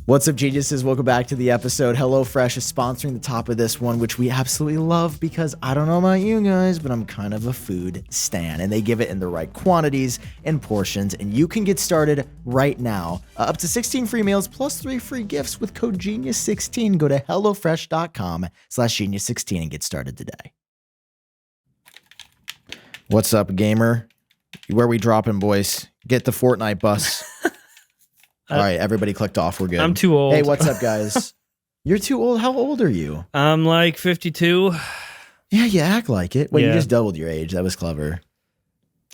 What's up, geniuses? Welcome back to the episode. Hellofresh is sponsoring the top of this one, which we absolutely love because I don't know about you guys, but I'm kind of a food stan, and they give it in the right quantities and portions, and you can get started right now. Up to 16 free meals plus 3 free gifts with code GENIUS16. Go to hellofresh.com/genius16 and get started today. What's up, gamer? Where we dropping, boys? Get the Fortnite bus. All right, everybody clicked off. We're good. I'm too old. Hey, what's up, guys? You're too old? How old are you? I'm like 52. Yeah, you act like it. Wait, Yeah. you just doubled your age. That was clever.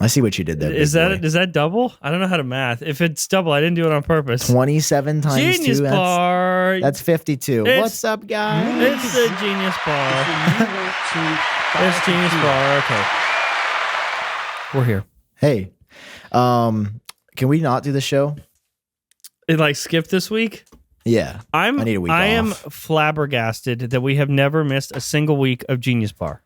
I see what you did there. Is that double? I don't know how to math. If it's double, I didn't do it on purpose. 27 times Genius 2? bar. That's 52. What's up, guys? It's the Genius bar. It's Genius bar. Okay. We're here. Hey, can we not do the show? It like skipped this week? Yeah. I need a week off. I am flabbergasted that we have never missed a single week of Genius Bar.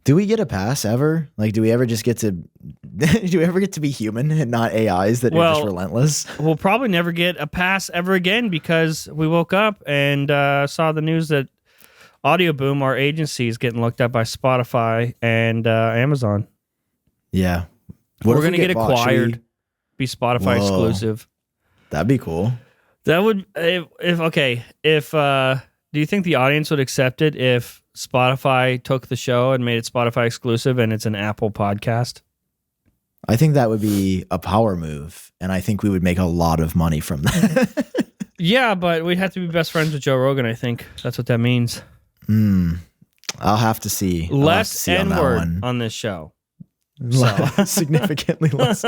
Do we get a pass ever? Like, do we ever just get to do we ever get to be human and not AIs that are just relentless? We'll probably never get a pass ever again because we woke up and saw the news that Audio Boom, our agency, is getting looked up by Spotify and Amazon. Yeah. We're going to get acquired, be Spotify exclusive. That'd be cool. That would, do you think the audience would accept it if Spotify took the show and made it Spotify exclusive and it's an Apple podcast? I think that would be a power move, and I think we would make a lot of money from that. Yeah, but we'd have to be best friends with Joe Rogan, I think. That's what that means. I'll have to see. Less N-word on this show. So. Significantly less.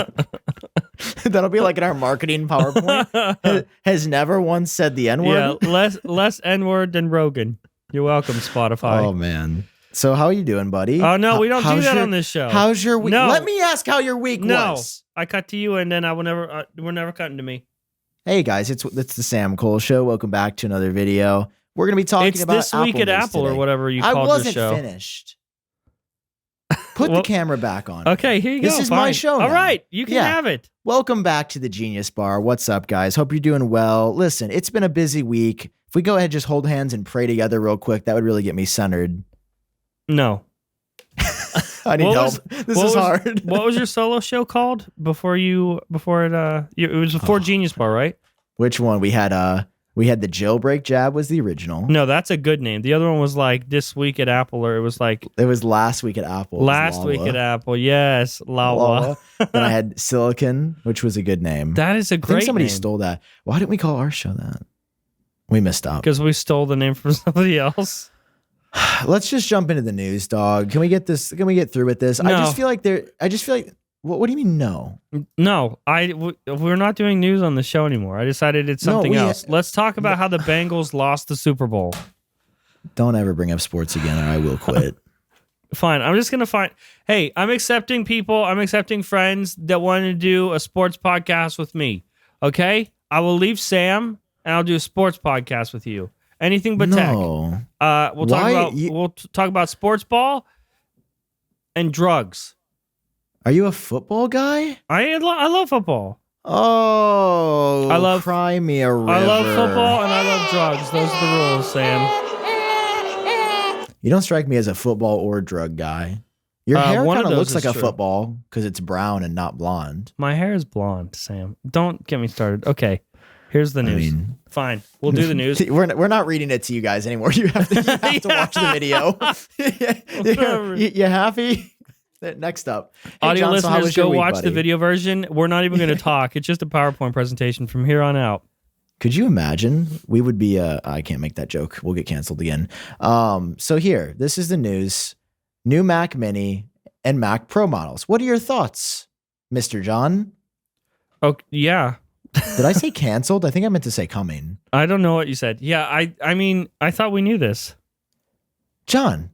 That'll be like in our marketing PowerPoint. Has never once said the N-word. Yeah, less N-word than Rogan. You're welcome, Spotify. Oh, man. So how are you doing, buddy? Oh, no, we don't do that on this show. How's your week? No. Let me ask how your week was. I cut to you, and then we're never cutting to me. Hey, guys, it's the Sam Kohl Show. Welcome back to another video. We're going to be talking about This Week at Apple today. Or whatever you called your show. I wasn't finished. Put the camera back on. Okay, here you go. This is my show now. All right, you can have it. Welcome back to the Genius Bar. What's up, guys? Hope you're doing well. Listen, it's been a busy week. If we go ahead, just hold hands and pray together real quick, that would really get me centered. No. I need help. This is hard. What was your solo show called before it was before Genius Bar, right? Which one? We had the Jailbreak Jab was the original. No, that's a good name. The other one was like This Week at Apple, or it was Last Week at Apple. Last Week at Apple, yes. Lawa. Then I had Silicon, which was a good name. That is a great name. Somebody stole that. Why didn't we call our show that? We messed up. Because we stole the name from somebody else. Let's just jump into the news, dog. Can we get through with this? No. I just feel like what do you mean no? No, we're not doing news on the show anymore. I decided it's something else. Let's talk about how the Bengals lost the Super Bowl. Don't ever bring up sports again or I will quit. Fine. I'm just going to find... Hey, I'm accepting people. I'm accepting friends that want to do a sports podcast with me. Okay? I will leave Sam and I'll do a sports podcast with you. Anything but tech. We'll talk about sports ball and drugs. Are you a football guy? I love football. Oh, cry me a river. I love football and I love drugs. Those are the rules, Sam. You don't strike me as a football or drug guy. Your hair kind of looks like a football because it's brown and not blonde. My hair is blonde, Sam. Don't get me started. Okay, here's the news. Fine, we'll do the news. We're not reading it to you guys anymore. You have to watch the video. You happy? Next up. Hey, audio John, listeners, go watch the video version. We're not even going to talk. It's just a PowerPoint presentation from here on out. Could you imagine? We would be I can't make that joke. We'll get canceled again. So here, this is the news. New Mac Mini and Mac Pro models. What are your thoughts, Mr. John? Oh, yeah. Did I say canceled? I think I meant to say coming. I don't know what you said. Yeah, I mean, I thought we knew this. John.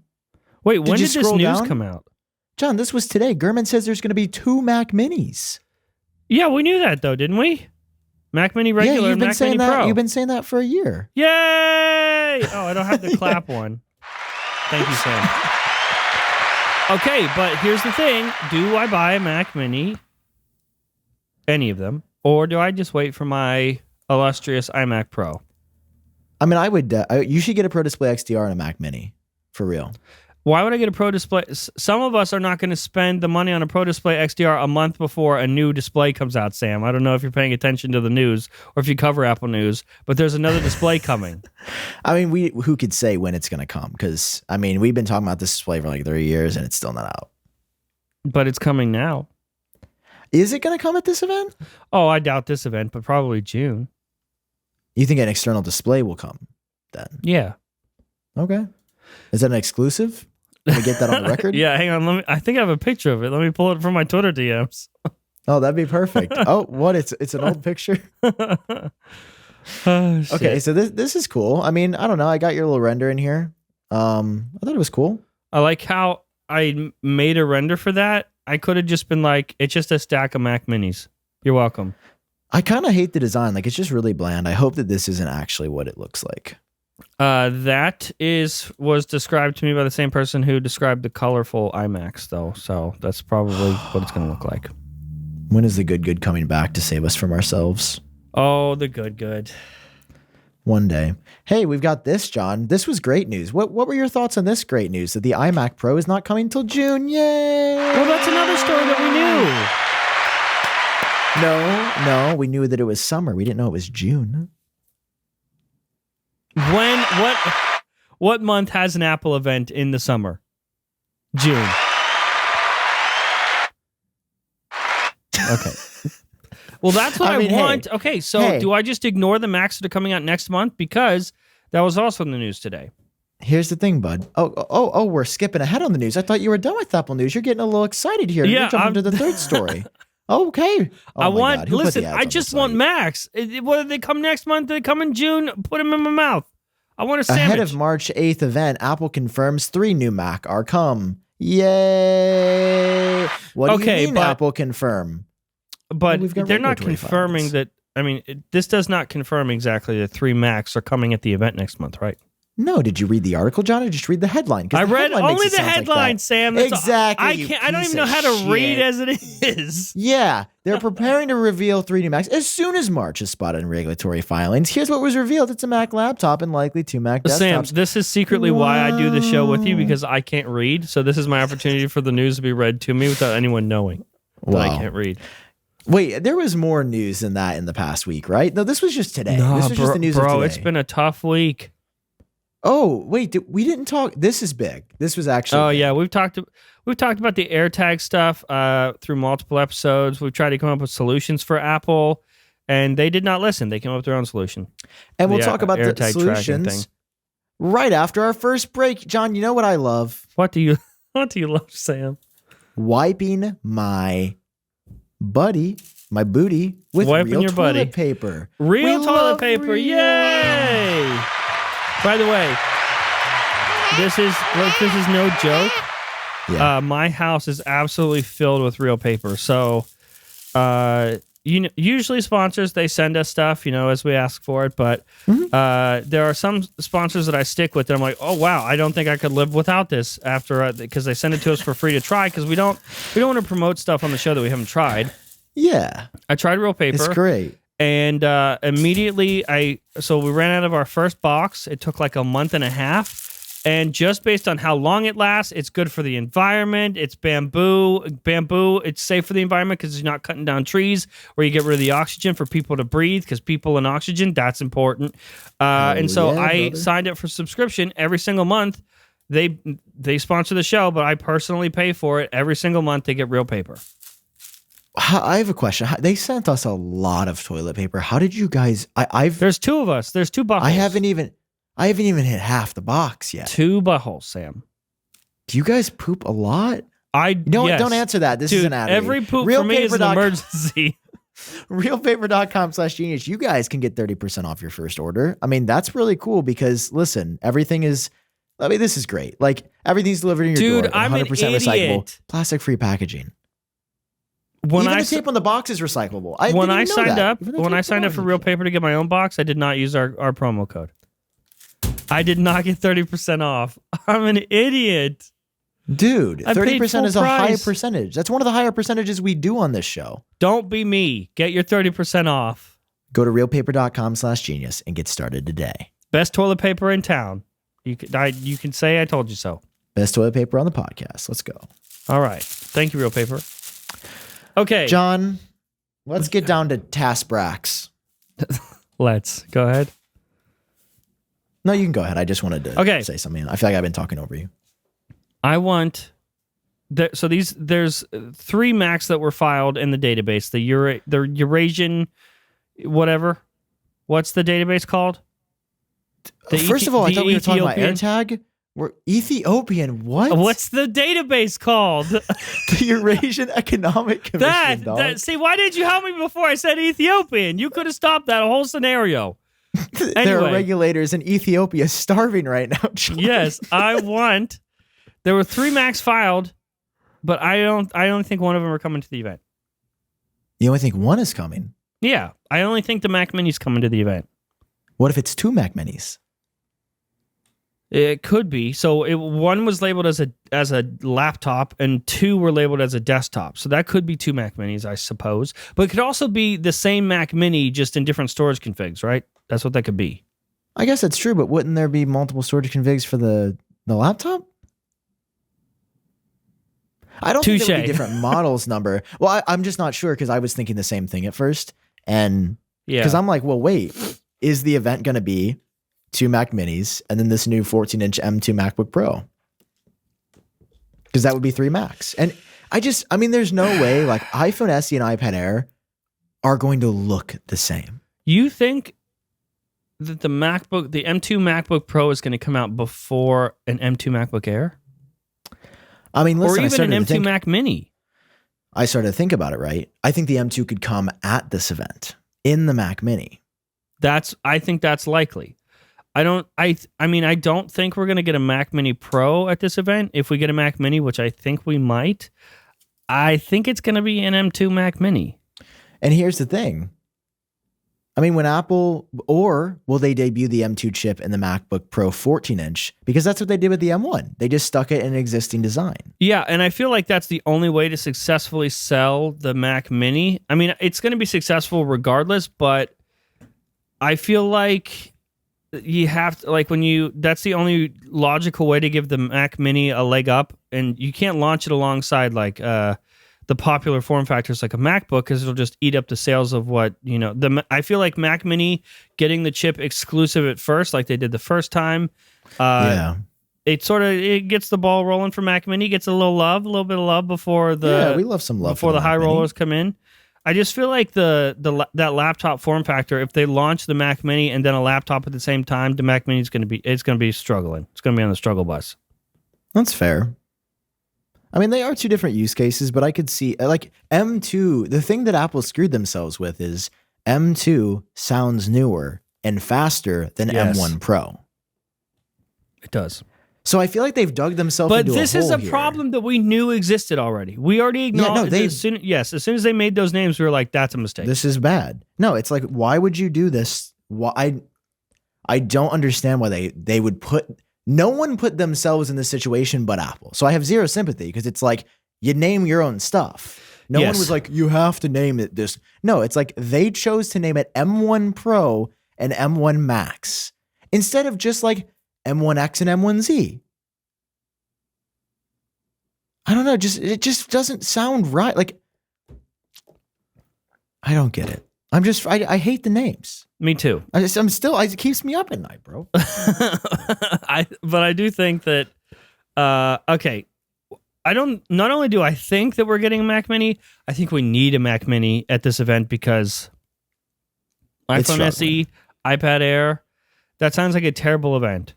Wait, when did this news come out? John, this was today. Gurman says there's going to be 2 Mac Minis. Yeah, we knew that though, didn't we? Mac Mini regular and Mac Mini Pro. You've been saying that for a year. Yay! Oh, I don't have the clap one. Thank you, Sam. Okay, but here's the thing. Do I buy a Mac Mini, any of them, or do I just wait for my illustrious iMac Pro? I mean, I would. You should get a Pro Display XDR and a Mac Mini for real. Why would I get a Pro Display? Some of us are not going to spend the money on a Pro Display XDR a month before a new display comes out, Sam. I don't know if you're paying attention to the news or if you cover Apple News, but there's another display coming. I mean, who could say when it's going to come? Because, I mean, we've been talking about this display for like 3 years and it's still not out. But it's coming now. Is it going to come at this event? Oh, I doubt this event, but probably June. You think an external display will come then? Yeah. Okay. Is that an exclusive? Can we get that on the record? Yeah, hang on. I think I have a picture of it. Let me pull it from my Twitter DMs. Oh, that'd be perfect. Oh, what? It's an old picture? Oh, shit. Okay, so this is cool. I mean, I don't know. I got your little render in here. I thought it was cool. I like how I made a render for that. I could have just been like, it's just a stack of Mac Minis. You're welcome. I kind of hate the design. Like, it's just really bland. I hope that this isn't actually what it looks like. That was described to me by the same person who described the colorful iMacs, though. So that's probably what it's going to look like. When is the good coming back to save us from ourselves? Oh, the good. One day. Hey, we've got this, John. This was great news. What were your thoughts on this great news? That the iMac Pro is not coming till June. Yay! Well, that's another story that we knew. No, we knew that it was summer. We didn't know it was June. What month has an Apple event in the summer? June. Okay. Well, that's what I want. Hey, okay, so do I just ignore the Macs that are coming out next month? Because that was also in the news today. Here's the thing, bud. Oh, we're skipping ahead on the news. I thought you were done with Apple News. You're getting a little excited here. Yeah, you're jumping to the third story. Okay. I just want Macs. Whether they come next month, they come in June, put them in my mouth. I want a sandwich. Ahead of March 8th event, Apple confirms 3 new Mac are come. Yay! What do you mean Apple confirm? But they're not confirming that. I mean, this does not confirm exactly that 3 Macs are coming at the event next month, right? No, did you read the article, John, or just read the headline? I read only the headline, Sam. That's exactly. I don't even know how to read as it is. Yeah, they're preparing to reveal 3 new Macs as soon as March is spotted in regulatory filings. Here's what was revealed. It's a Mac laptop and likely 2 Mac desktops. Sam, this is secretly why I do the show with you, because I can't read. So this is my opportunity for the news to be read to me without anyone knowing that I can't read. Wait, there was more news than that in the past week, right? No, this was just today. This was just the news of today. It's been a tough week. Oh, wait, we didn't talk. This is big. This was actually big. Yeah, we've talked about the AirTag stuff through multiple episodes. We've tried to come up with solutions for Apple, and they did not listen. They came up with their own solution. And we'll talk about the solutions right after our first break. John, you know what I love? What do you love, Sam? Wiping my booty with real toilet paper. Real toilet paper. Yay! By the way, this is no joke. Yeah. My house is absolutely filled with real paper. So, usually sponsors, they send us stuff, as we ask for it. But there are some sponsors that I stick with. And I'm like, oh wow, I don't think I could live without this after because they send it to us for free to try because we don't want to promote stuff on the show that we haven't tried. Yeah, I tried real paper. It's great. And immediately, we ran out of our first box. It took like a month and a half. And just based on how long it lasts, it's good for the environment. It's bamboo. It's safe for the environment because you're not cutting down trees where you get rid of the oxygen for people to breathe because people and oxygen, that's important. I signed up for subscription every single month. They sponsor the show, but I personally pay for it every single month to get real paper. I have a question. They sent us a lot of toilet paper. How did you guys? There's 2 of us. There's 2 buttholes. I haven't even hit half the box yet. 2 buttholes, Sam. Do you guys poop a lot? Yes. Don't answer that. This is an ad. Every poop for me is an emergency. Realpaper.com/genius. You guys can get 30% off your first order. I mean, that's really cool because listen, this is great. Like everything's delivered in your door. I'm 100% recyclable, plastic-free packaging. Even the tape on the box is recyclable. When I signed up for Real Paper to get my own box, I did not use our promo code. I did not get 30% off. I'm an idiot. Dude, 30% is a high percentage. That's one of the higher percentages we do on this show. Don't be me. Get your 30% off. Go to realpaper.com/genius and get started today. Best toilet paper in town. You can say I told you so. Best toilet paper on the podcast. Let's go. All right. Thank you, Real Paper. Okay. John, let's get down to task bracks. Let's. Go ahead. No, you can go ahead. I just wanted to say something. I feel like I've been talking over you. I want... So there's 3 Macs that were filed in the database. The Eurasian... Whatever. What's the database called? First of all, I thought we were talking about AirTag. We're Ethiopian. What? What's the database called? The Eurasian Economic Commission. See, why did you help me before I said Ethiopian? You could have stopped that whole scenario. Anyway, there are regulators in Ethiopia starving right now. Yes, I want. There were 3 Macs filed, but I don't think one of them are coming to the event. You only think one is coming? Yeah, I only think the Mac Mini's coming to the event. What if it's 2 Mac Minis? It could be. So one was labeled as a laptop, and 2 were labeled as a desktop. So that could be 2 Mac Minis, I suppose. But it could also be the same Mac Mini, just in different storage configs, right? That's what that could be. I guess that's true, but wouldn't there be multiple storage configs for the laptop? I don't think there would be different models number. Well, I'm just not sure because I was thinking the same thing at first. And because I'm like, well, wait, is the event going to be 2 Mac Minis and then this new 14-inch M2 MacBook Pro? Because that would be 3 Macs. And I mean, there's no way like iPhone SE and iPad Air are going to look the same. You think that the M2 MacBook Pro is going to come out before an M2 MacBook Air? I mean, listen, or even an M2 Mac Mini. I started to think about it, right? I think the M2 could come at this event in the Mac Mini. I think that's likely. I don't think we're going to get a Mac Mini Pro at this event. If we get a Mac Mini, which I think we might, I think it's going to be an M2 Mac Mini. And here's the thing. I mean, will they debut the M2 chip in the MacBook Pro 14-inch? Because that's what they did with the M1. They just stuck it in an existing design. Yeah, and I feel like that's the only way to successfully sell the Mac Mini. I mean, it's going to be successful regardless, but I feel like you have to, that's the only logical way to give the Mac Mini a leg up, and you can't launch it alongside the popular form factors like a MacBook because it'll just eat up the sales of what, I feel like Mac Mini getting the chip exclusive at first, like they did the first time. It gets the ball rolling for Mac Mini, gets a little bit of love before we love some love before the high rollers come in. I just feel like that laptop form factor, if they launch the Mac Mini and then a laptop at the same time, the Mac Mini is going to be struggling. It's going to be on the struggle bus. That's fair. I mean, they are 2 different use cases, but I could see like M2. The thing that Apple screwed themselves with is M2 sounds newer and faster than M1 Pro. It does. So I feel like they've dug themselves into a hole. But this is a problem that we knew existed already. We already acknowledged. As soon as they made those names, we were like, "That's a mistake. This is bad." No, it's like, why would you do this? Why? I don't understand why they would put. No one put themselves in this situation but Apple. So I have zero sympathy because it's like you name your own stuff. No one was like, you have to name it this. No, it's like they chose to name it M1 Pro and M1 Max instead of just like M1X and M1Z. I don't know. It just doesn't sound right. Like, I don't get it. I hate the names. Me too. It keeps me up at night, bro. But I do think that, not only do I think that we're getting a Mac Mini, I think we need a Mac Mini at this event because iPhone SE, iPad Air, that sounds like a terrible event.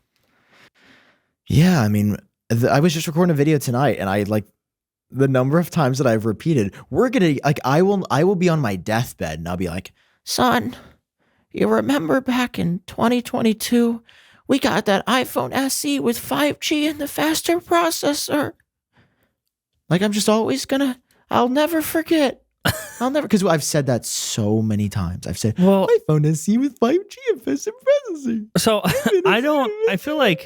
Yeah. I mean, I was just recording a video tonight and I the number of times that I've repeated, I will be on my deathbed and I'll be like, son, you remember back in 2022, we got that iPhone SE with 5G and the faster processor. Like, I'm just always I'll never forget. Because I've said that so many times. I've said, iPhone SE with 5G and faster processor. So I feel like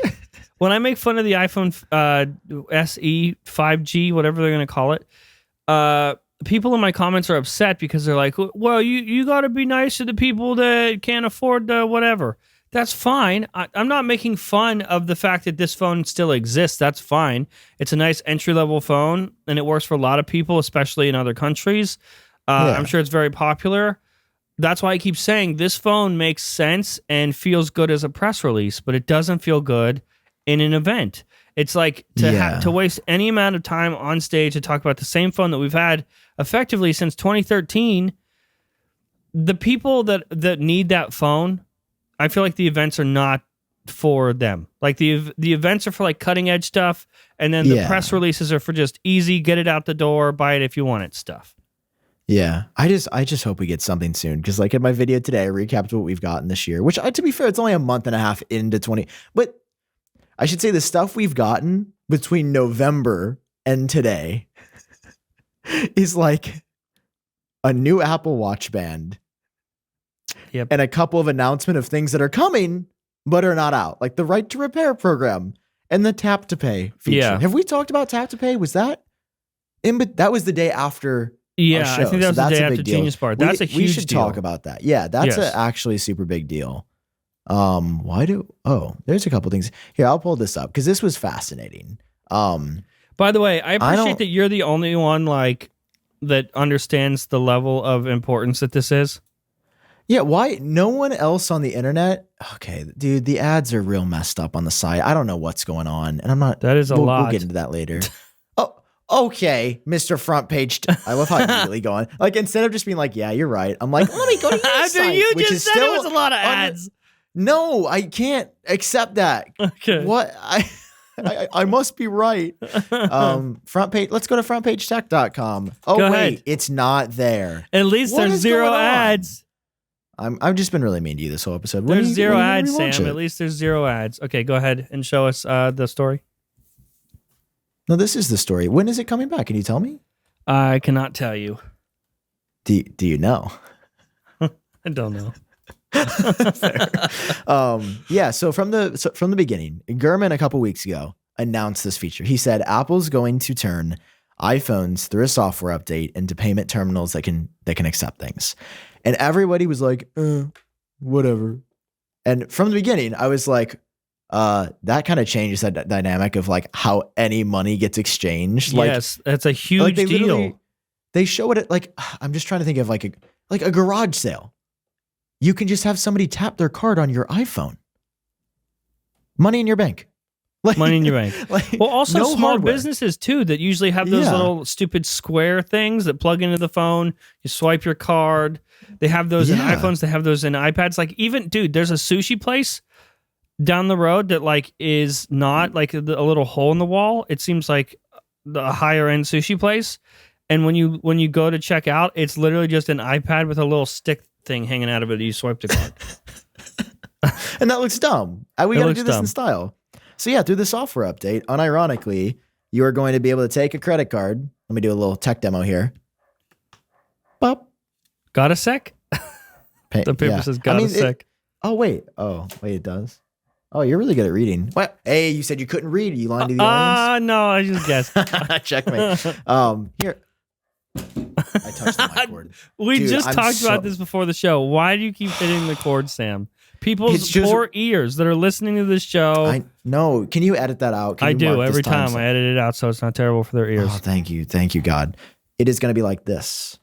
when I make fun of the iPhone SE 5G, whatever they're going to call it, people in my comments are upset because they're like, well, you got to be nice to the people that can't afford the whatever. That's fine. I'm not making fun of the fact that this phone still exists. That's fine. It's a nice entry-level phone, and it works for a lot of people, especially in other countries. I'm sure it's very popular. That's why I keep saying this phone makes sense and feels good as a press release, but it doesn't feel good in an event. It's like to waste any amount of time on stage to talk about the same phone that we've had effectively since 2013. The people that need that phone, I feel like the events are not for them. Like the events are for like cutting edge stuff, and then the press releases are for just easy, get it out the door, buy it if you want it stuff. Yeah, I just hope we get something soon, because like in my video today, I recapped what we've gotten this year, which to be fair, it's only a month and a half into 20, but I should say the stuff we've gotten between November and today is like a new Apple Watch band, and a couple of announcements of things that are coming but are not out, like the right to repair program and the tap to pay feature. Yeah. Have we talked about tap to pay? Was that that was the day after? Yeah, I think that was the day after Genius Bar. That's a huge deal. We should talk about that. Yeah, that's actually a super big deal. There's a couple things here. I'll pull this up because this was fascinating. By the way, I appreciate that you're the only one like that understands the level of importance that this is. Yeah, why no one else on the internet? Okay, dude, the ads are real messed up on the site. I don't know what's going on, and I'm not. That is a lot. We'll get into that later. Okay, Mr. Front Page. I love how you're really going. Like, instead of just being like, yeah, you're right, I'm like, let me go to your After site, you which just is said still it was a lot of ads. No, I can't accept that. Okay. What? I must be right. Front page. Let's go to frontpagetech.com. Oh, go wait, ahead. it's not there. At least there's zero ads. I've just been really mean to you this whole episode. There's zero ads, Sam. At least there's zero ads. Okay, go ahead and show us the story. No, this is the story. When is it coming back? Can you tell me? I cannot tell you. Do you know? I don't know. So from the beginning, Gurman a couple weeks ago announced this feature. He said Apple's going to turn iPhones through a software update into payment terminals that can accept things. And everybody was like, whatever. And from the beginning, I was like, that kind of changes that dynamic of like how any money gets exchanged. Like, yes, that's a huge deal. They show it at like, I'm just trying to think of like a garage sale. You can just have somebody tap their card on your iPhone. Money in your bank. Like, money in your bank. Well, also no small hardware. businesses too that usually have those little stupid square things that plug into the phone. You swipe your card. They have those in iPhones. They have those in iPads. Like even, dude, there's a sushi place down the road that like is not like a little hole in the wall. It seems like the higher end sushi place. And when you go to check out, it's literally just an iPad with a little stick thing hanging out of it. You swipe the card. And that looks dumb. We got to do this in style. So yeah, through the software update, unironically, you are going to be able to take a credit card. Let me do a little tech demo here. Bop. Got a sec? The paper says got a sec. Wait, it does. Oh, you're really good at reading. What? Hey, you said you couldn't read. Are you lying to the audience? No, I just guessed. Checkmate. Here. I touched the mic cord. We just talked about this before the show. Why do you keep hitting the cord, Sam? People's poor ears that are listening to this show. I know. Can you edit that out? I do every time. I edit it out so it's not terrible for their ears. Oh, thank you. Thank you, God. It is going to be like this.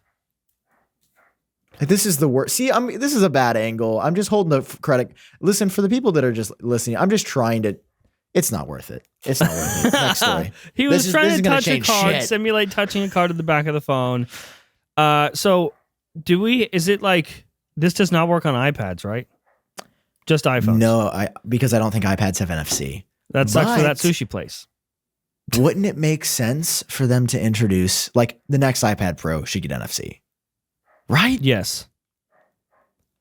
Like, this is the worst. See, this is a bad angle. I'm just holding the credit. Listen, for the people that are just listening, I'm just trying to. It's not worth it. It's not worth it. Next story. He was trying to touch a card, simulate touching a card at the back of the phone. So is it like, this does not work on iPads, right? Just iPhones. No, because I don't think iPads have NFC. That sucks for that sushi place. Wouldn't it make sense for them to introduce, like, the next iPad Pro should get NFC? Right? Yes.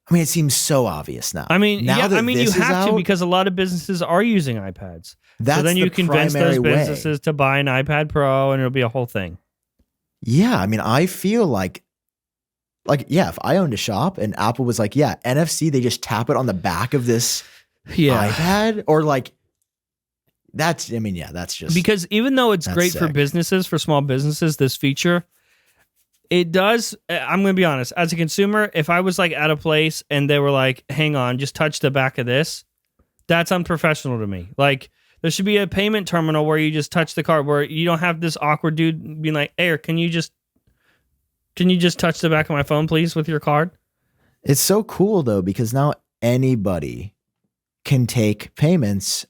I mean, it seems so obvious now. I mean, you have to, because a lot of businesses are using iPads. So then you convince those businesses to buy an iPad Pro, and it'll be a whole thing. Yeah, I mean, I feel like, if I owned a shop and Apple was like, yeah, NFC, they just tap it on the back of this iPad, or like, that's just. Because even though it's great for businesses, for small businesses, this feature, it does. I'm going to be honest. As a consumer, if I was like at a place and they were like, hang on, just touch the back of this, That's unprofessional to me. Like, there should be a payment terminal where you just touch the card, where you don't have this awkward dude being like, "Hey, can you just touch the back of my phone, please, with your card?" It's so cool though, because now anybody can take payments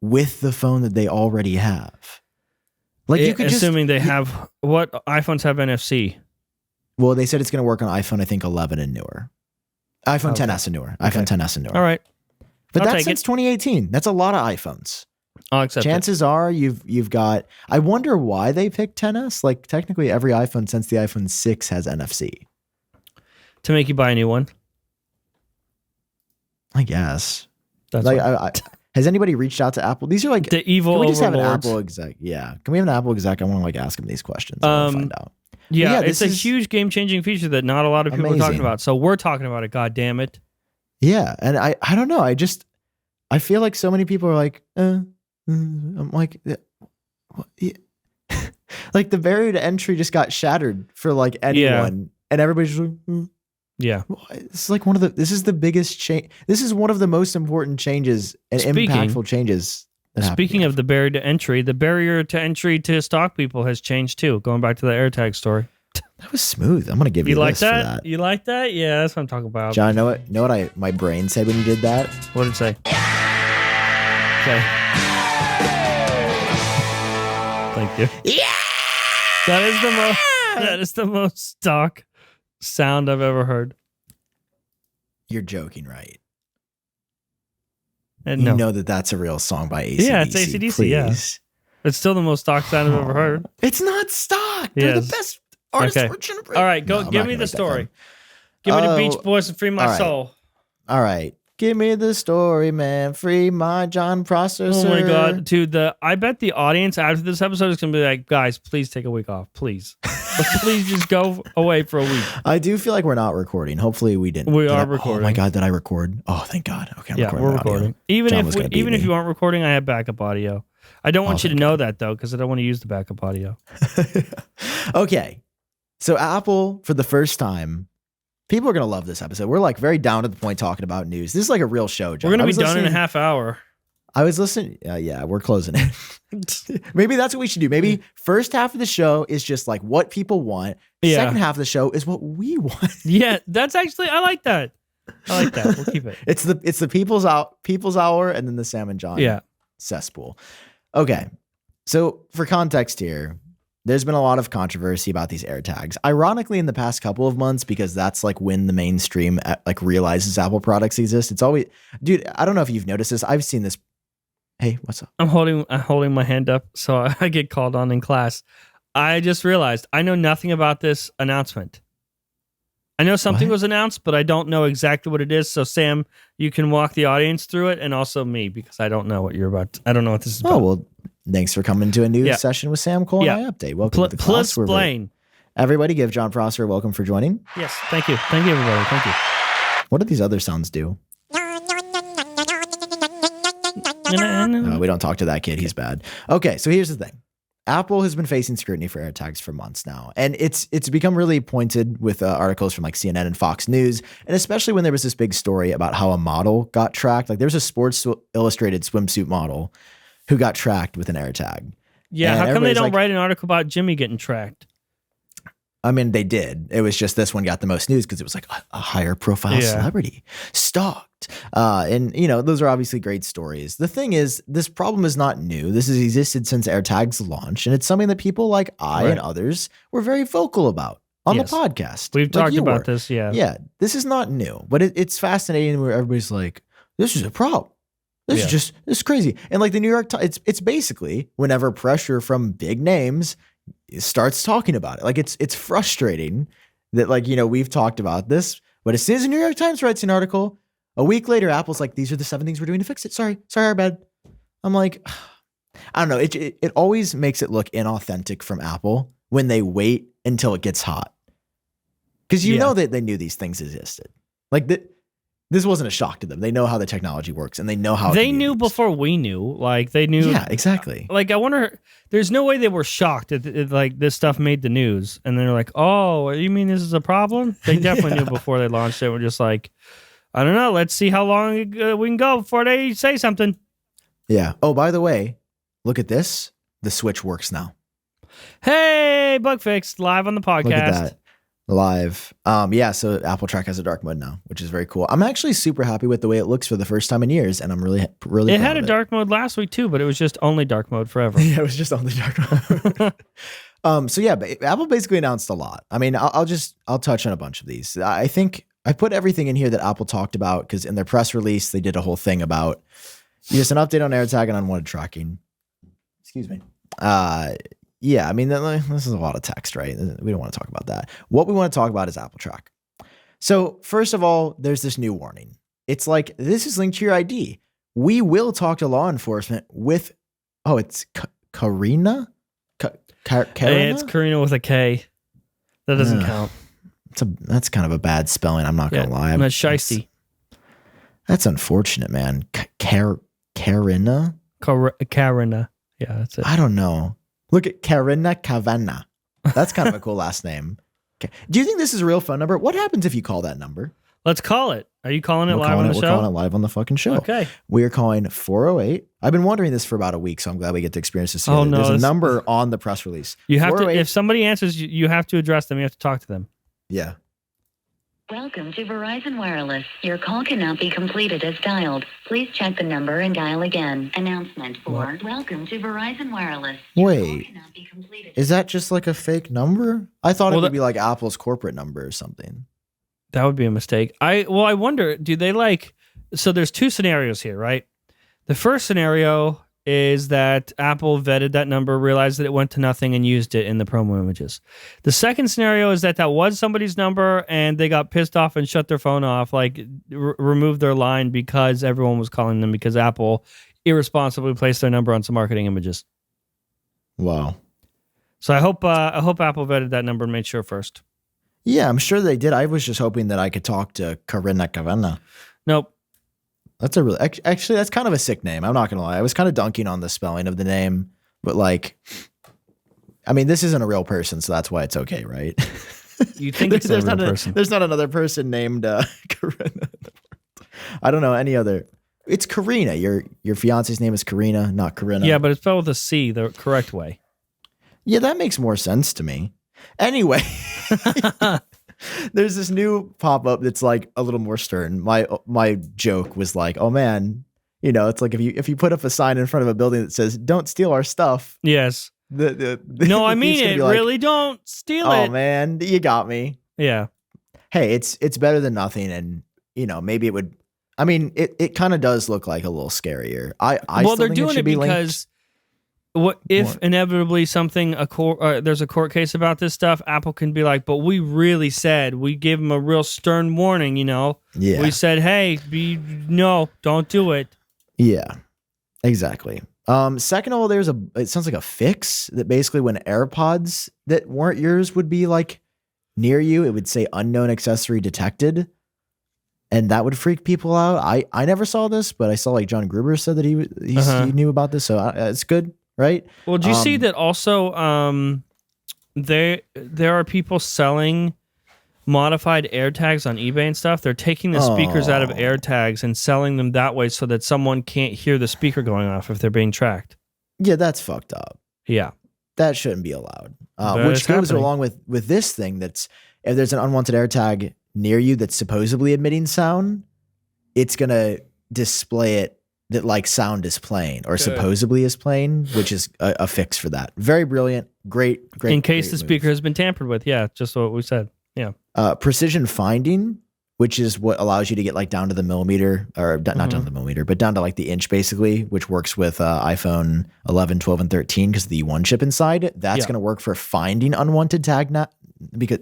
with the phone that they already have. Like you could assuming they have, what iPhones have NFC? Well, they said it's going to work on iPhone, I think 11 and newer. iPhone XS and newer. Okay. iPhone XS and newer. All right. But I'll that's take since 2018. That's a lot of iPhones. I'll accept it. Chances are you've got, I wonder why they picked XS. Like technically every iPhone since the iPhone 6 has NFC. To make you buy a new one. I guess. That's like, has anybody reached out to Apple? These are like the evil Can we just overlords. have an Apple exec? Yeah. Can we have an Apple exec? I want to like ask him these questions. I want to find out. Yeah, it's a huge game-changing feature that not a lot of people are talking about. So we're talking about it. God damn it. Yeah, and I don't know. I feel like so many people are like, I'm like, what? Yeah. Like the barrier to entry just got shattered for like anyone, and everybody's just like, yeah. It's like this is the biggest change. This is one of the most important changes and impactful changes. Speaking of the barrier to entry to stock people has changed too. Going back to the AirTag story. That was smooth. I'm gonna give you like this that? for that. You like that? Yeah, that's what I'm talking about. John, know what my brain said when you did that? What did it say? Okay. Thank you. Yeah. That is the most stock sound I've ever heard. You're joking, right? And you know that's a real song by AC/DC. Yeah, it's AC/DC. Please. Yeah, it's still the most stock sound I've ever heard. It's not stock. They're the best artists for generation. All right, give me the story. Give me the Beach Boys and free my soul. All right. Give me the story, man. Free my John processor. Oh my God, dude! I bet the audience after this episode is gonna be like, guys, please take a week off, please. Please just go away for a week. I do feel like we're not recording. Hopefully we didn't. We are recording. Oh my God, did I record? Oh, thank God. Okay, I'm recording. We're recording. Audio. Even if you aren't recording, I have backup audio. I don't want you to know that though, because I don't want to use the backup audio. Okay, so Apple for the first time. People are going to love this episode. We're like very down to the point talking about news. This is like a real show, John. We're going to be done in a half hour. I was listening. Yeah, we're closing it. Maybe that's what we should do. Maybe first half of the show is just like what people want. Yeah. Second half of the show is what we want. Yeah, that's actually, I like that. We'll keep it. It's the people's hour and then the Sam and John cesspool. Okay. So for context here, there's been a lot of controversy about these AirTags. Ironically, in the past couple of months, because that's like when the mainstream like realizes Apple products exist. It's always, dude. I don't know if you've noticed this. I've seen this. Hey, what's up? I'm holding my hand up so I get called on in class. I just realized I know nothing about this announcement. I know something was announced, but I don't know exactly what it is. So Sam, you can walk the audience through it, and also me, because I don't know what you're about. I don't know what this is about. Oh well. Thanks for coming to a new session with Sam, Kohl, and I Update. Welcome to the class. Please explain. Everybody give John Prosser a welcome for joining. Yes, thank you. Thank you, everybody. Thank you. What do these other sounds do? No, we don't talk to that kid. He's bad. Okay, so here's the thing. Apple has been facing scrutiny for AirTags for months now, and it's become really pointed with articles from like CNN and Fox News, and especially when there was this big story about how a model got tracked. Like there's a Sports Illustrated swimsuit model who got tracked with an AirTag. Yeah, and how come they don't write an article about Jimmy getting tracked? I mean, they did. It was just this one got the most news because it was like a higher profile celebrity stalked. And, those are obviously great stories. The thing is, this problem is not new. This has existed since AirTags launched, and it's something that people like I and others were very vocal about on the podcast. We've talked about this, Yeah, this is not new, but it's fascinating where everybody's like, this is a problem. This is crazy. And like the New York Times, it's basically whenever pressure from big names starts talking about it. Like it's frustrating that we've talked about this, but as soon as the New York Times writes an article, a week later, Apple's like, these are the 7 things we're doing to fix it. Sorry, our bad. I'm like, I don't know. It always makes it look inauthentic from Apple when they wait until it gets hot. Because know that they knew these things existed. Like this wasn't a shock to them. They know how the technology works, and they know how they knew before we knew. Like they knew. Yeah, exactly. Like I wonder. There's no way they were shocked that like this stuff made the news, and they're like, "Oh, you mean this is a problem?" They definitely knew before they launched it. We're just like, I don't know. Let's see how long we can go before they say something. Yeah. Oh, by the way, look at this. The Switch works now. Hey, bug fixed live on the podcast. Look at that. Live. Yeah, so Apple Track has a dark mode now, which is very cool. I'm actually super happy with the way it looks for the first time in years, and I'm really It had a dark mode last week too, but it was just only dark mode forever. Yeah, it was just only dark mode. So yeah, Apple basically announced a lot. I mean, I'll touch on a bunch of these. I think I put everything in here that Apple talked about because in their press release, they did a whole thing about just an update on AirTag and unwanted tracking. Excuse me. Yeah, I mean, this is a lot of text, right? We don't want to talk about that. What we want to talk about is Apple Track. So first of all, there's this new warning. It's like, this is linked to your ID. We will talk to law enforcement with, it's Karina? Karina? It's Karina with a K. That doesn't count. That's kind of a bad spelling. I'm not going to lie. That's shiesty. That's unfortunate, man. Karina? Karina. Yeah, that's it. I don't know. Look at Karina Kavanagh. That's kind of a cool last name. Okay. Do you think this is a real phone number? What happens if you call that number? Let's call it. Are you calling it live on the show? We're calling it live on the fucking show. Okay. We are calling 408. I've been wondering this for about a week, so I'm glad we get to experience this together. There's a number on the press release. You have to, if somebody answers, you have to address them. You have to talk to them. Yeah. Welcome to Verizon Wireless. Your call cannot be completed as dialed. Please check the number and dial again. Announcement for Welcome to Verizon Wireless. Wait, is that just like a fake number? I thought it would be like Apple's corporate number or something. That would be a mistake. I wonder, do they so there's two scenarios here, right? The first scenario is that Apple vetted that number, realized that it went to nothing, and used it in the promo images. The second scenario is that was somebody's number, and they got pissed off and shut their phone off, removed their line because everyone was calling them because Apple irresponsibly placed their number on some marketing images. Wow. So I hope Apple vetted that number and made sure first. Yeah, I'm sure they did. I was just hoping that I could talk to Karina Kavanagh. Nope. That's actually that's kind of a sick name. I'm not gonna lie. I was kind of dunking on the spelling of the name, but I mean, this isn't a real person, so that's why it's okay, right? You think it's a real person? There's not another person named Karina. I don't know any other. It's Karina. Your fiance's name is Karina, not Karina. Yeah, but it's spelled with a C, the correct way. Yeah, that makes more sense to me. Anyway. There's this new pop-up that's like a little more stern. My joke was like, oh man, it's like if you put up a sign in front of a building that says "Don't steal our stuff." Yes. No, I mean it. Really, don't steal it. Oh man, you got me. Yeah. Hey, it's better than nothing, and maybe it would. I mean, it kind of does look like a little scarier. They're doing it because. What if inevitably there's a court case about this stuff? Apple can be like, but we really said, we gave them a real stern warning, Yeah. We said, hey, don't do it. Yeah, exactly. Second of all, it sounds like a fix that basically when AirPods that weren't yours would be near you, it would say unknown accessory detected. And that would freak people out. I never saw this, but I saw John Gruber said that he knew about this. So it's good. Right. Well, do you see that also there are people selling modified AirTags on eBay and stuff? They're taking the speakers out of AirTags and selling them that way so that someone can't hear the speaker going off if they're being tracked. Yeah, that's fucked up. Yeah. That shouldn't be allowed. Which goes along with this thing that's if there's an unwanted AirTag near you that's supposedly emitting sound, it's going to display it that sound is playing or supposedly is playing, which is a fix for that. Very brilliant. Great. In case the speaker has been tampered with. Yeah. Just what we said. Yeah. Precision finding, which is what allows you to get down to the millimeter or not down to the millimeter, but down to the inch basically, which works with iPhone 11, 12 and 13 because of the U1 chip inside. That's going to work for finding unwanted tag now because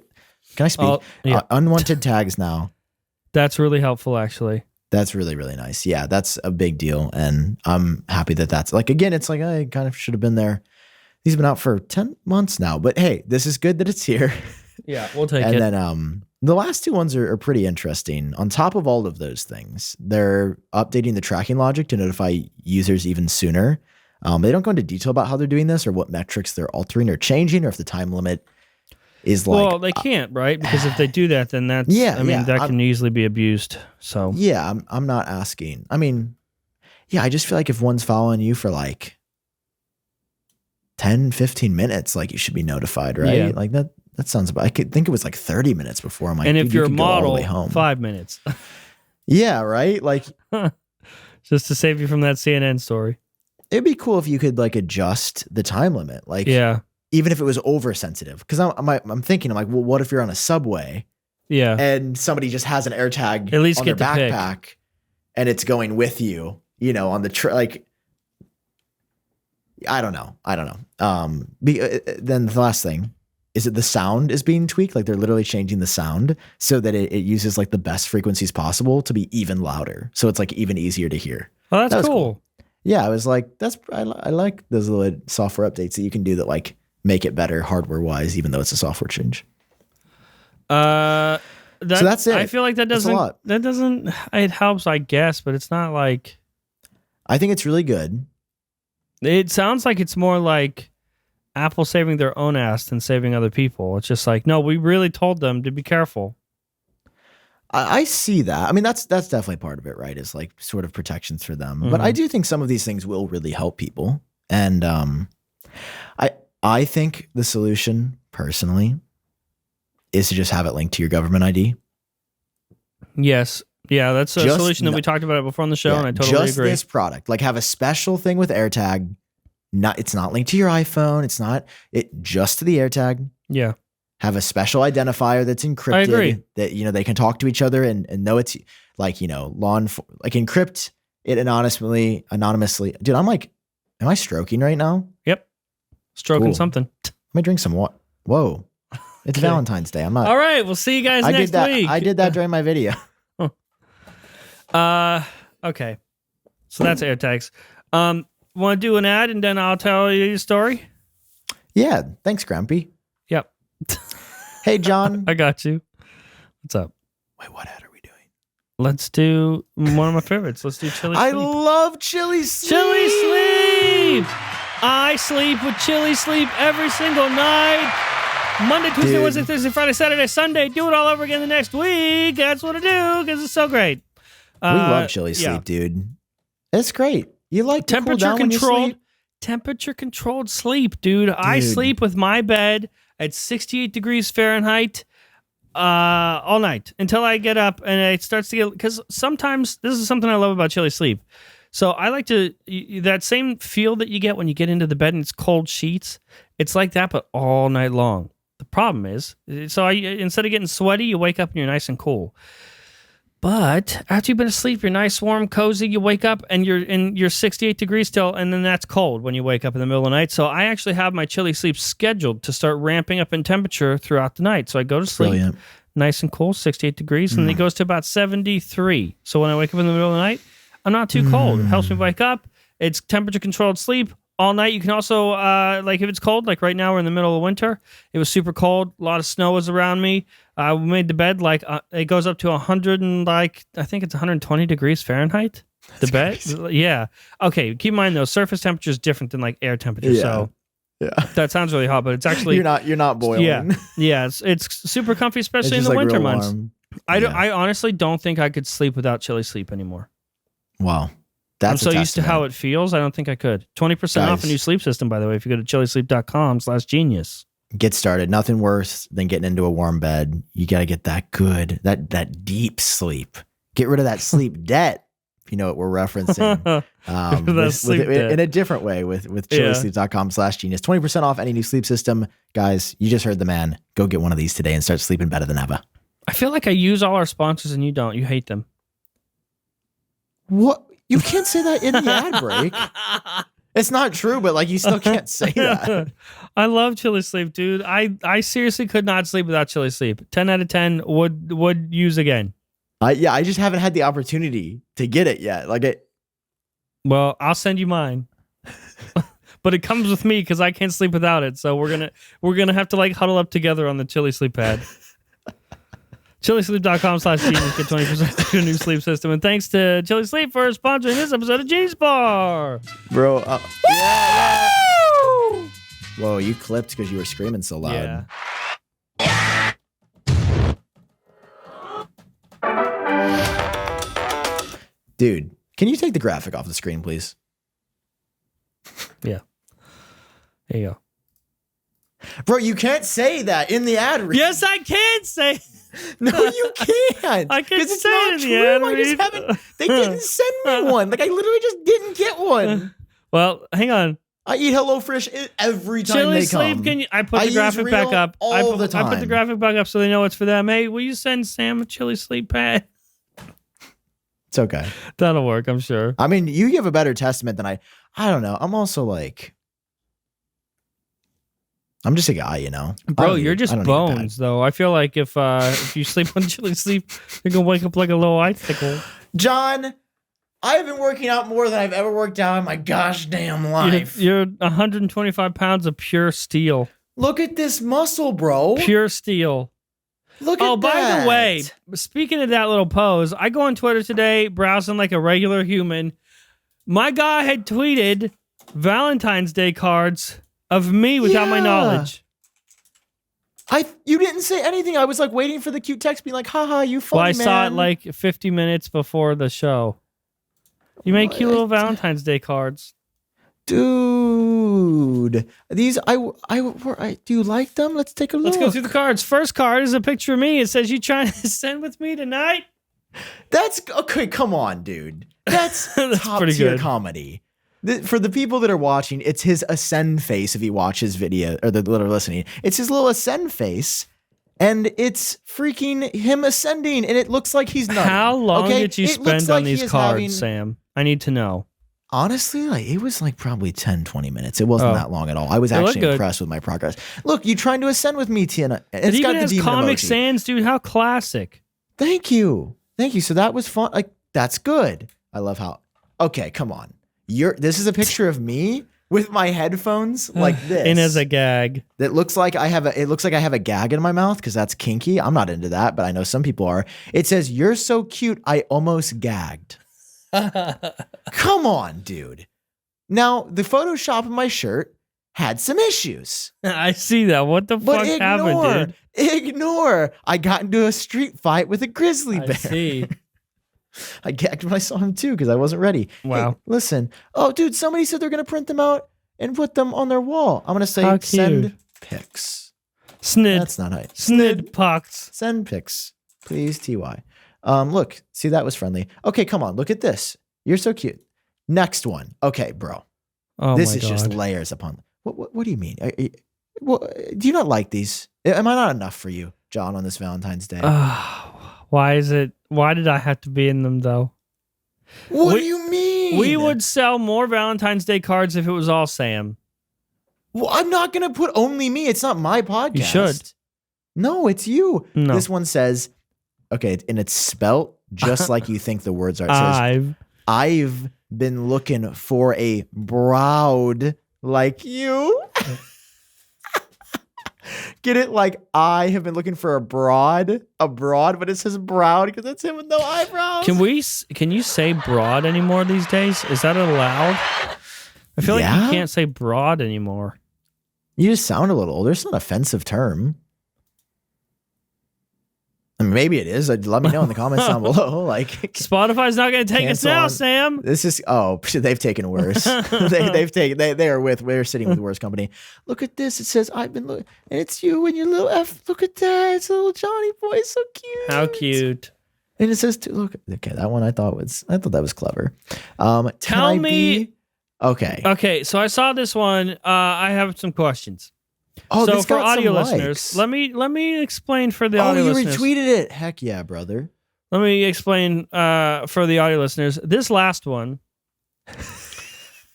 can I speak? Unwanted tags now. That's really helpful actually. That's really, really nice. Yeah, that's a big deal. And I'm happy that that's again, it's I kind of should have been there. These have been out for 10 months now, but hey, this is good that it's here. Yeah, we'll take it. And then the last two ones are pretty interesting. On top of all of those things, they're updating the tracking logic to notify users even sooner. They don't go into detail about how they're doing this or what metrics they're altering or changing or if the time limit is like, well, they can't, right? Because if they do that, then that's, that can easily be abused. So yeah, I'm not asking. I mean, yeah, I just feel like if one's following you for like 10, 15 minutes, like you should be notified, right? Yeah. Like that sounds about, I could think it was like 30 minutes before. I'm like, and if dude, you're a you could go all the model, way home. 5 minutes. Yeah, right? Like, just to save you from that CNN story. it'd be cool if you could like adjust the time limit. Like, Yeah. even if it was oversensitive. Cause I'm thinking, I'm like, well, what if you're on a subway Yeah. and somebody just has an AirTag At least on their get to pick. backpack and it's going with you, you know, on the like, I don't know. Then the last thing is that the sound is being tweaked. Like they're literally changing the sound so that it uses like the best frequencies possible to be even louder. So it's like even easier to hear. Oh, That that's was cool. Yeah. I was like, I like those little software updates that you can do that like make it better hardware wise, even though it's a software change. So that's it. I feel like That's a lot. it helps, I guess, but it's not like, I think it's really good. it sounds like it's more like Apple saving their own ass than saving other people. It's just like, no, we really told them to be careful. I see that. I mean, that's definitely part of it, right? Is like sort of protections for them. But I do think some of these things will really help people. And I think the solution personally is to just have it linked to your government ID. Yes. Yeah, that's a solution that we talked about it before on the show, and I totally agree. This product, like have a special thing with AirTag. It's not linked to your iPhone. It's not just to the AirTag. Yeah. Have a special identifier that's encrypted. I agree. That, you know, they can talk to each other and know it's like, you know, like encrypt it anonymously. Dude, I'm like, am I stroking right now? Yep. Stroking Cool. something. Let me drink some water. Whoa. It's Okay. Valentine's Day. I'm not. All right. We'll see you guys next week. I did that during my video. Okay. So that's AirTags. Want to do an ad and then I'll tell you your story? Yeah. Thanks, Grumpy. Yep. Hey, John. I got you. What's up? Wait, what ad are we doing? Let's do one of my favorites. Let's do Chili I Sleep. love Chili Sleep. Chili Sleep! I sleep with Chili Sleep every single night. Monday, Tuesday, Dude. Wednesday, Thursday, Friday, Saturday, Sunday. Do it all over again the next week. That's what I do because it's so great. We love Chili yeah. Sleep, dude. It's great. You like to cool down when you sleep? Temperature controlled sleep, dude. I sleep with my bed at 68 degrees Fahrenheit all night until I get up and it starts to get, because sometimes this is something I love about Chili Sleep. So I like that same feel that you get when you get into the bed and it's cold sheets. It's like that, but all night long. The problem is, instead of getting sweaty, you wake up and you're nice and cool. But after you've been asleep, you're nice, warm, cozy. You wake up and you're 68 degrees still, and then that's cold when you wake up in the middle of the night. So I actually have my Chili Sleep scheduled to start ramping up in temperature throughout the night. So I go to sleep Brilliant. nice and cool, 68 degrees, and then it goes to about 73. So when I wake up in the middle of the night, I'm not too cold. It helps me wake up. It's temperature controlled sleep all night. You can also, like if it's cold, like right now we're in the middle of winter. It was super cold. A lot of snow was around me. We made the bed it goes up to 100 and I think it's 120 degrees Fahrenheit. The bed, yeah. Okay, keep in mind though, surface temperature is different than like air temperature. Yeah. So Yeah. that sounds really hot, but it's actually You're not boiling. yeah. It's super comfy, It's especially in just the like winter real months. warm. I honestly don't think I could sleep without Chili Sleep anymore. Wow. I'm so used to how it feels. I don't think I could. 20% off a new sleep system, by the way, if you go to chilisleep.com/genius. Get started. Nothing worse than getting into a warm bed. You got to get that good, that deep sleep. Get rid of that sleep debt. If you know what we're referencing. In a different way with chilisleep.com/genius. 20% off any new sleep system. Guys, you just heard the man. Go get one of these today and start sleeping better than ever. I feel like I use all our sponsors and you don't. You hate them. What? You can't say that in the ad break. It's not true, but like you still can't say that. I love Chili Sleep, dude. I seriously could not sleep without Chili Sleep. 10 out of 10 would use again. I just haven't had the opportunity to get it yet. Well, I'll send you mine. But it comes with me because I can't sleep without it. So we're gonna have to like huddle up together on the Chili Sleep pad. chilisleep.com/genius. Get 20% off your new sleep system. And thanks to Chili Sleep for sponsoring this episode of Genius Bar. Bro. Yeah. Whoa, you clipped because you were screaming so loud. Yeah. Dude, can you take the graphic off the screen, please? Yeah. There you go. Bro, you can't say that in the ad read. Yes, I can say. No, you can't. I can 'Cause it's say not it in the true. ad I just read. haven't. They didn't send me one. Like I literally just didn't get one. Well, hang on. I eat HelloFresh every time Chili they Sleep, come. I put I the graphic use back Reel up. all I put the the time. graphic back up so they know it's for them. Hey, will you send Sam a Chili Sleep pad? It's okay. That'll work, I'm sure. I mean, you give a better testament than I don't know. I'm also like, I'm just a guy, you know. Bro, you're just bones, though. I feel like if you sleep on Chili Sleep, you're gonna wake up like a little icicle. John, I've been working out more than I've ever worked out in my gosh damn life. You're 125 pounds of pure steel. Look at this muscle, bro. Pure steel. Look at that. Oh, by the way, speaking of that little pose, I go on Twitter today, browsing like a regular human. My guy had tweeted Valentine's Day cards of me without my knowledge. You didn't say anything. I was like waiting for the cute text, being like, haha, you funny, Well, I man. saw it like 50 minutes before the show. You make cute little Valentine's Day cards. Dude, these do you like them? Let's take a look. Let's go through the cards. First card is a picture of me. It says, "You trying to send with me tonight?" That's okay. Come on, dude. That's, top pretty tier good. comedy. For the people that are watching, it's his ascend face. If you watch his video or the little listening, it's his little ascend face, and it's freaking him ascending, and it looks like he's not. How long did you It looks spend on like he these is cards, having- Sam? I need to know. Honestly, like it was like probably 10, 20 minutes. It wasn't Oh. that long at all. I was They look actually good. impressed with my progress. Look, you trying to ascend with me, Tiana. It It's got even the has demon Comic emoji. Sans, dude. How classic. Thank you. So that was fun. Like that's good. I love how. Okay, come on. This is a picture of me with my headphones like this. And as a gag. That looks like I have a gag in my mouth because that's kinky. I'm not into that, but I know some people are. It says, "You're so cute, I almost gagged." Come on, dude. Now, the Photoshop of my shirt had some issues. I see that. What the But fuck happened, dude? ignore. I got into a street fight with a grizzly bear. I see. I gagged when I saw him too because I wasn't ready. Wow. Hey, listen. Oh, dude, somebody said they're going to print them out and put them on their wall. I'm going to say How cute. send pics. Snid. That's not right. Snid pucks. Send pics, please, TY. Look, see, that was friendly. Okay, come on. Look at this. You're so cute. Next one. Okay, bro. Oh This my is God. just layers upon. What do you mean? Do you not like these? Am I not enough for you, John, on this Valentine's Day? Why did I have to be in them though? What do you mean? We would sell more Valentine's Day cards if it was all Sam. Well, I'm not going to put only me. It's not my podcast. You should. No, it's you. No. This one says, okay, and it's spelt just like you think the words are. It says, I've been looking for a broad like you. Get it? Like I have been looking for a broad, but it says broad because it's him with no eyebrows. Can you say broad anymore these days? Is that allowed? I feel like Yeah. you can't say broad anymore. You just sound a little older. It's not an offensive term. I mean, maybe it is. Let me know in the comments down below. Like Spotify's not going to take us Cancel now, on- Sam. this is they've taken worse. We're sitting with worse company. Look at this. It says I've been looking, and it's you and your little F. Look at that. It's a little Johnny boy. So cute. How cute. And it says look. Okay, that one I thought that was clever. Tell me. Okay. Okay, so I saw this one. I have some questions. Oh, so this for got audio some listeners, likes. let me explain for the Oh, audio you listeners. retweeted it. Heck yeah, brother. Let me explain for the audio listeners. This last one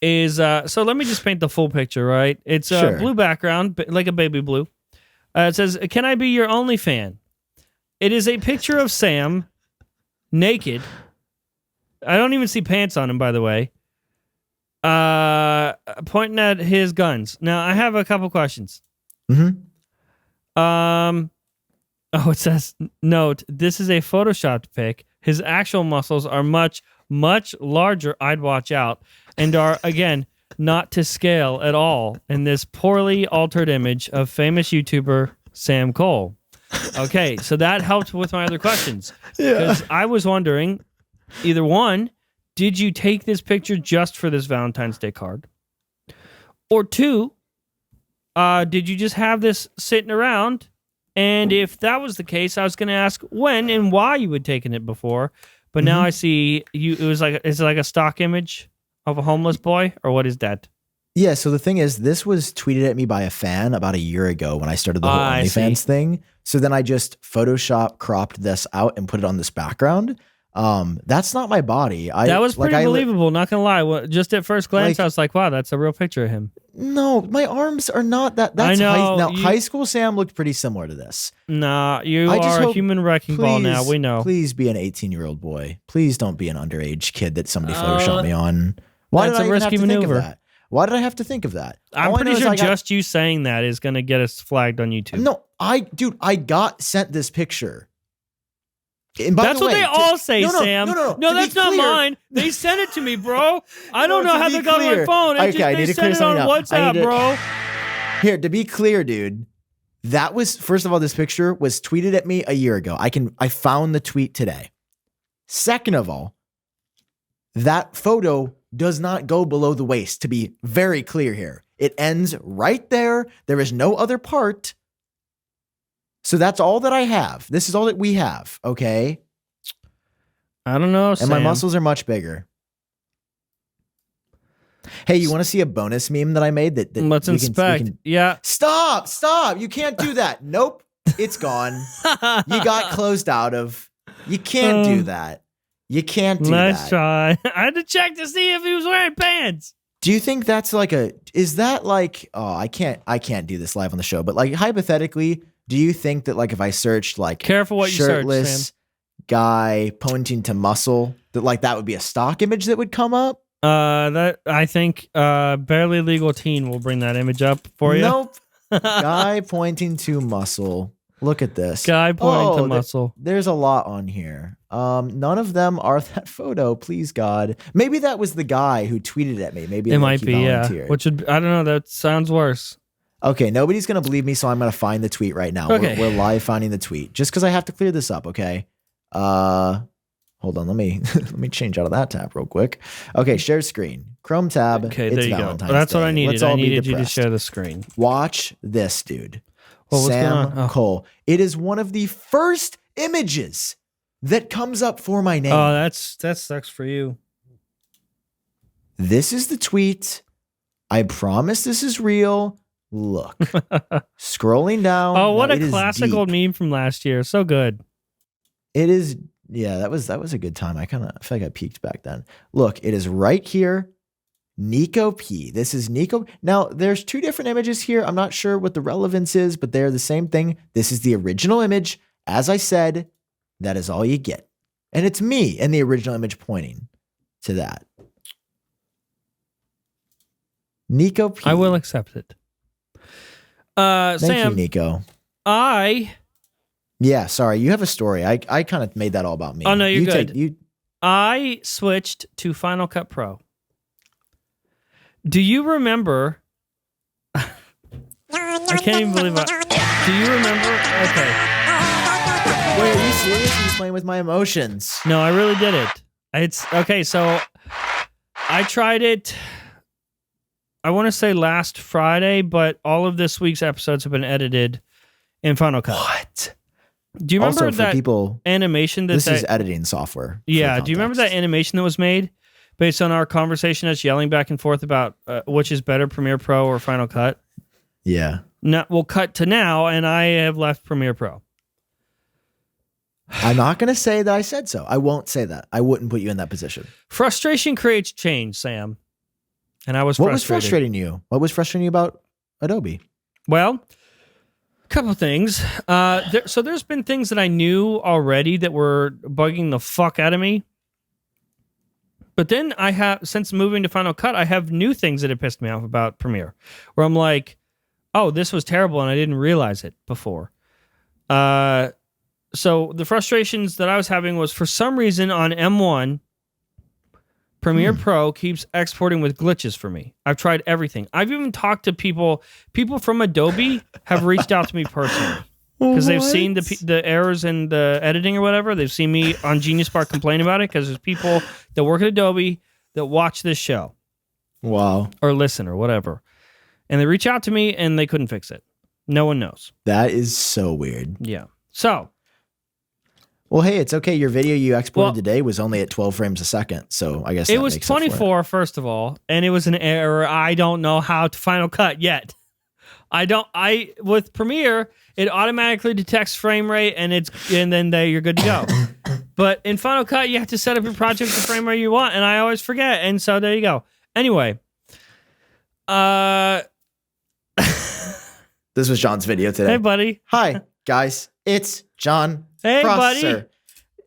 is so let me just paint the full picture, right? It's Sure. blue background, like a baby blue. It says, "Can I be your only fan?" It is a picture of Sam naked. I don't even see pants on him, by the way. Pointing at his guns. Now, I have a couple questions. Mm-hmm. Oh, it says, note, this is a photoshopped pic. His actual muscles are much, much larger. I'd watch out. And are, again, not to scale at all in this poorly altered image of famous YouTuber Sam Kohl. Okay, so that helped with my other questions. Yeah. Because I was wondering, either one, did you take this picture just for this Valentine's Day card? Or 2, did you just have this sitting around? And if that was the case, I was going to ask when and why you had taken it before. But now I see you. Is it like a stock image of a homeless boy, or what is that? Yeah, so the thing is, this was tweeted at me by a fan about a year ago when I started the whole OnlyFans thing. So then I just Photoshop cropped this out and put it on this background. That's not my body. That was pretty believable, not gonna lie. Well, just at first glance, like, I was like, wow, that's a real picture of him. No, my arms are not that. That's I know. High school Sam looked pretty similar to this. Nah, you are a human wrecking ball now. We know. Please be an 18-year-old boy. Please don't be an underage kid that somebody Photoshopped me on. Why that's did I a risky have to maneuver. think of that? Why did I have to think of that? I'm pretty sure just you saying that is going to get us flagged on YouTube. No, I got sent this picture. And by that's the what way, they all say, Sam. No, that's not mine. They sent it to me, bro. I don't know how they got on my phone. They sent it on WhatsApp, bro. Here, to be clear, dude, that was, first of all, this picture was tweeted at me a year ago. I found the tweet today. Second of all, that photo does not go below the waist, to be very clear here. It ends right there. There is no other part. So that's all that I have. This is all that we have, okay? I don't know, Sam. And my muscles are much bigger. Hey, you want to see a bonus meme that I made? That Let's inspect. Yeah. Stop. You can't do that. Nope. It's gone. You got closed out of. You can't do that. You can't do that. Let's try. I had to check to see if he was wearing pants. Do you think that's like is that like, oh, I can't do this live on the show, but like hypothetically, do you think that like if I searched like careful what you search, shirtless guy pointing to muscle, that like that would be a stock image that would come up? That I think barely legal teen will bring that image up for you. Nope. Guy pointing to muscle. Look at this. Guy pointing to muscle. There's a lot on here. None of them are that photo. Please God. Maybe that was the guy who tweeted at me. Maybe it might be. Volunteered. Yeah. Which would, I don't know. That sounds worse. Okay, nobody's gonna believe me, so I'm gonna find the tweet right now. Okay. We're live finding the tweet just because I have to clear this up. Okay. Hold on. Let me change out of that tab real quick. Okay, share screen. Chrome tab. Okay, there you go. That's what I needed. I needed you to share the screen. Watch this, dude. Well, what's Sam going on? Kohl. It is one of the first images that comes up for my name. Oh, that sucks for you. This is the tweet. I promise this is real. Look. Scrolling down. Oh, what a classic old meme from last year. So good. It is. Yeah, that was a good time. I feel like I peaked back then. Look, it is right here. Nico P. This is Nico. Now, there's two different images here. I'm not sure what the relevance is, but they're the same thing. This is the original image. As I said, that is all you get. And it's me in the original image pointing to that. Nico P. I will accept it. Thank Sam, you, Nico. Yeah, sorry. You have a story. I kind of made that all about me. Oh, no, you're good. I switched to Final Cut Pro. Do you remember? I can't even believe it. Do you remember? Okay. Wait, are you serious? You're playing with my emotions. No, I really did it. It's okay. So I tried it. I want to say last Friday, but all of this week's episodes have been edited in Final Cut. What? Do you remember also, that people, animation? This is editing software. Yeah. Do you remember that animation that was made based on our conversation, us yelling back and forth about which is better, Premiere Pro or Final Cut? Yeah. Now, we'll cut to now, and I have left Premiere Pro. I'm not going to say that I said so. I won't say that. I wouldn't put you in that position. Frustration creates change, Sam. And I was frustrated. What was frustrating you? What was frustrating you about Adobe? Well, a couple things. So there's been things that I knew already that were bugging the fuck out of me. But then I have, since moving to Final Cut, I have new things that have pissed me off about Premiere, where I'm like, oh, this was terrible, and I didn't realize it before. So the frustrations that I was having was, for some reason on M1, Premiere Pro keeps exporting with glitches for me. I've tried everything. I've even talked to people. People from Adobe have reached out to me personally. because they've seen the errors in the editing or whatever. They've seen me on Genius Bar complain about it because there's people that work at Adobe that watch this show. Wow. Or listen or whatever. And they reach out to me and they couldn't fix it. No one knows. That is so weird. Yeah. So. Well, hey, it's okay. Your video you exported today was only at 12 frames a second. So I guess it was 24, first of all. And it was an error. I don't know how to Final Cut yet. With Premiere, it automatically detects frame rate and then you're good to go. But in Final Cut, you have to set up your project the frame rate you want, and I always forget. And so there you go. Anyway, this was John's video today. Hey, buddy. Hi, guys. It's John. Hey, Processor. buddy.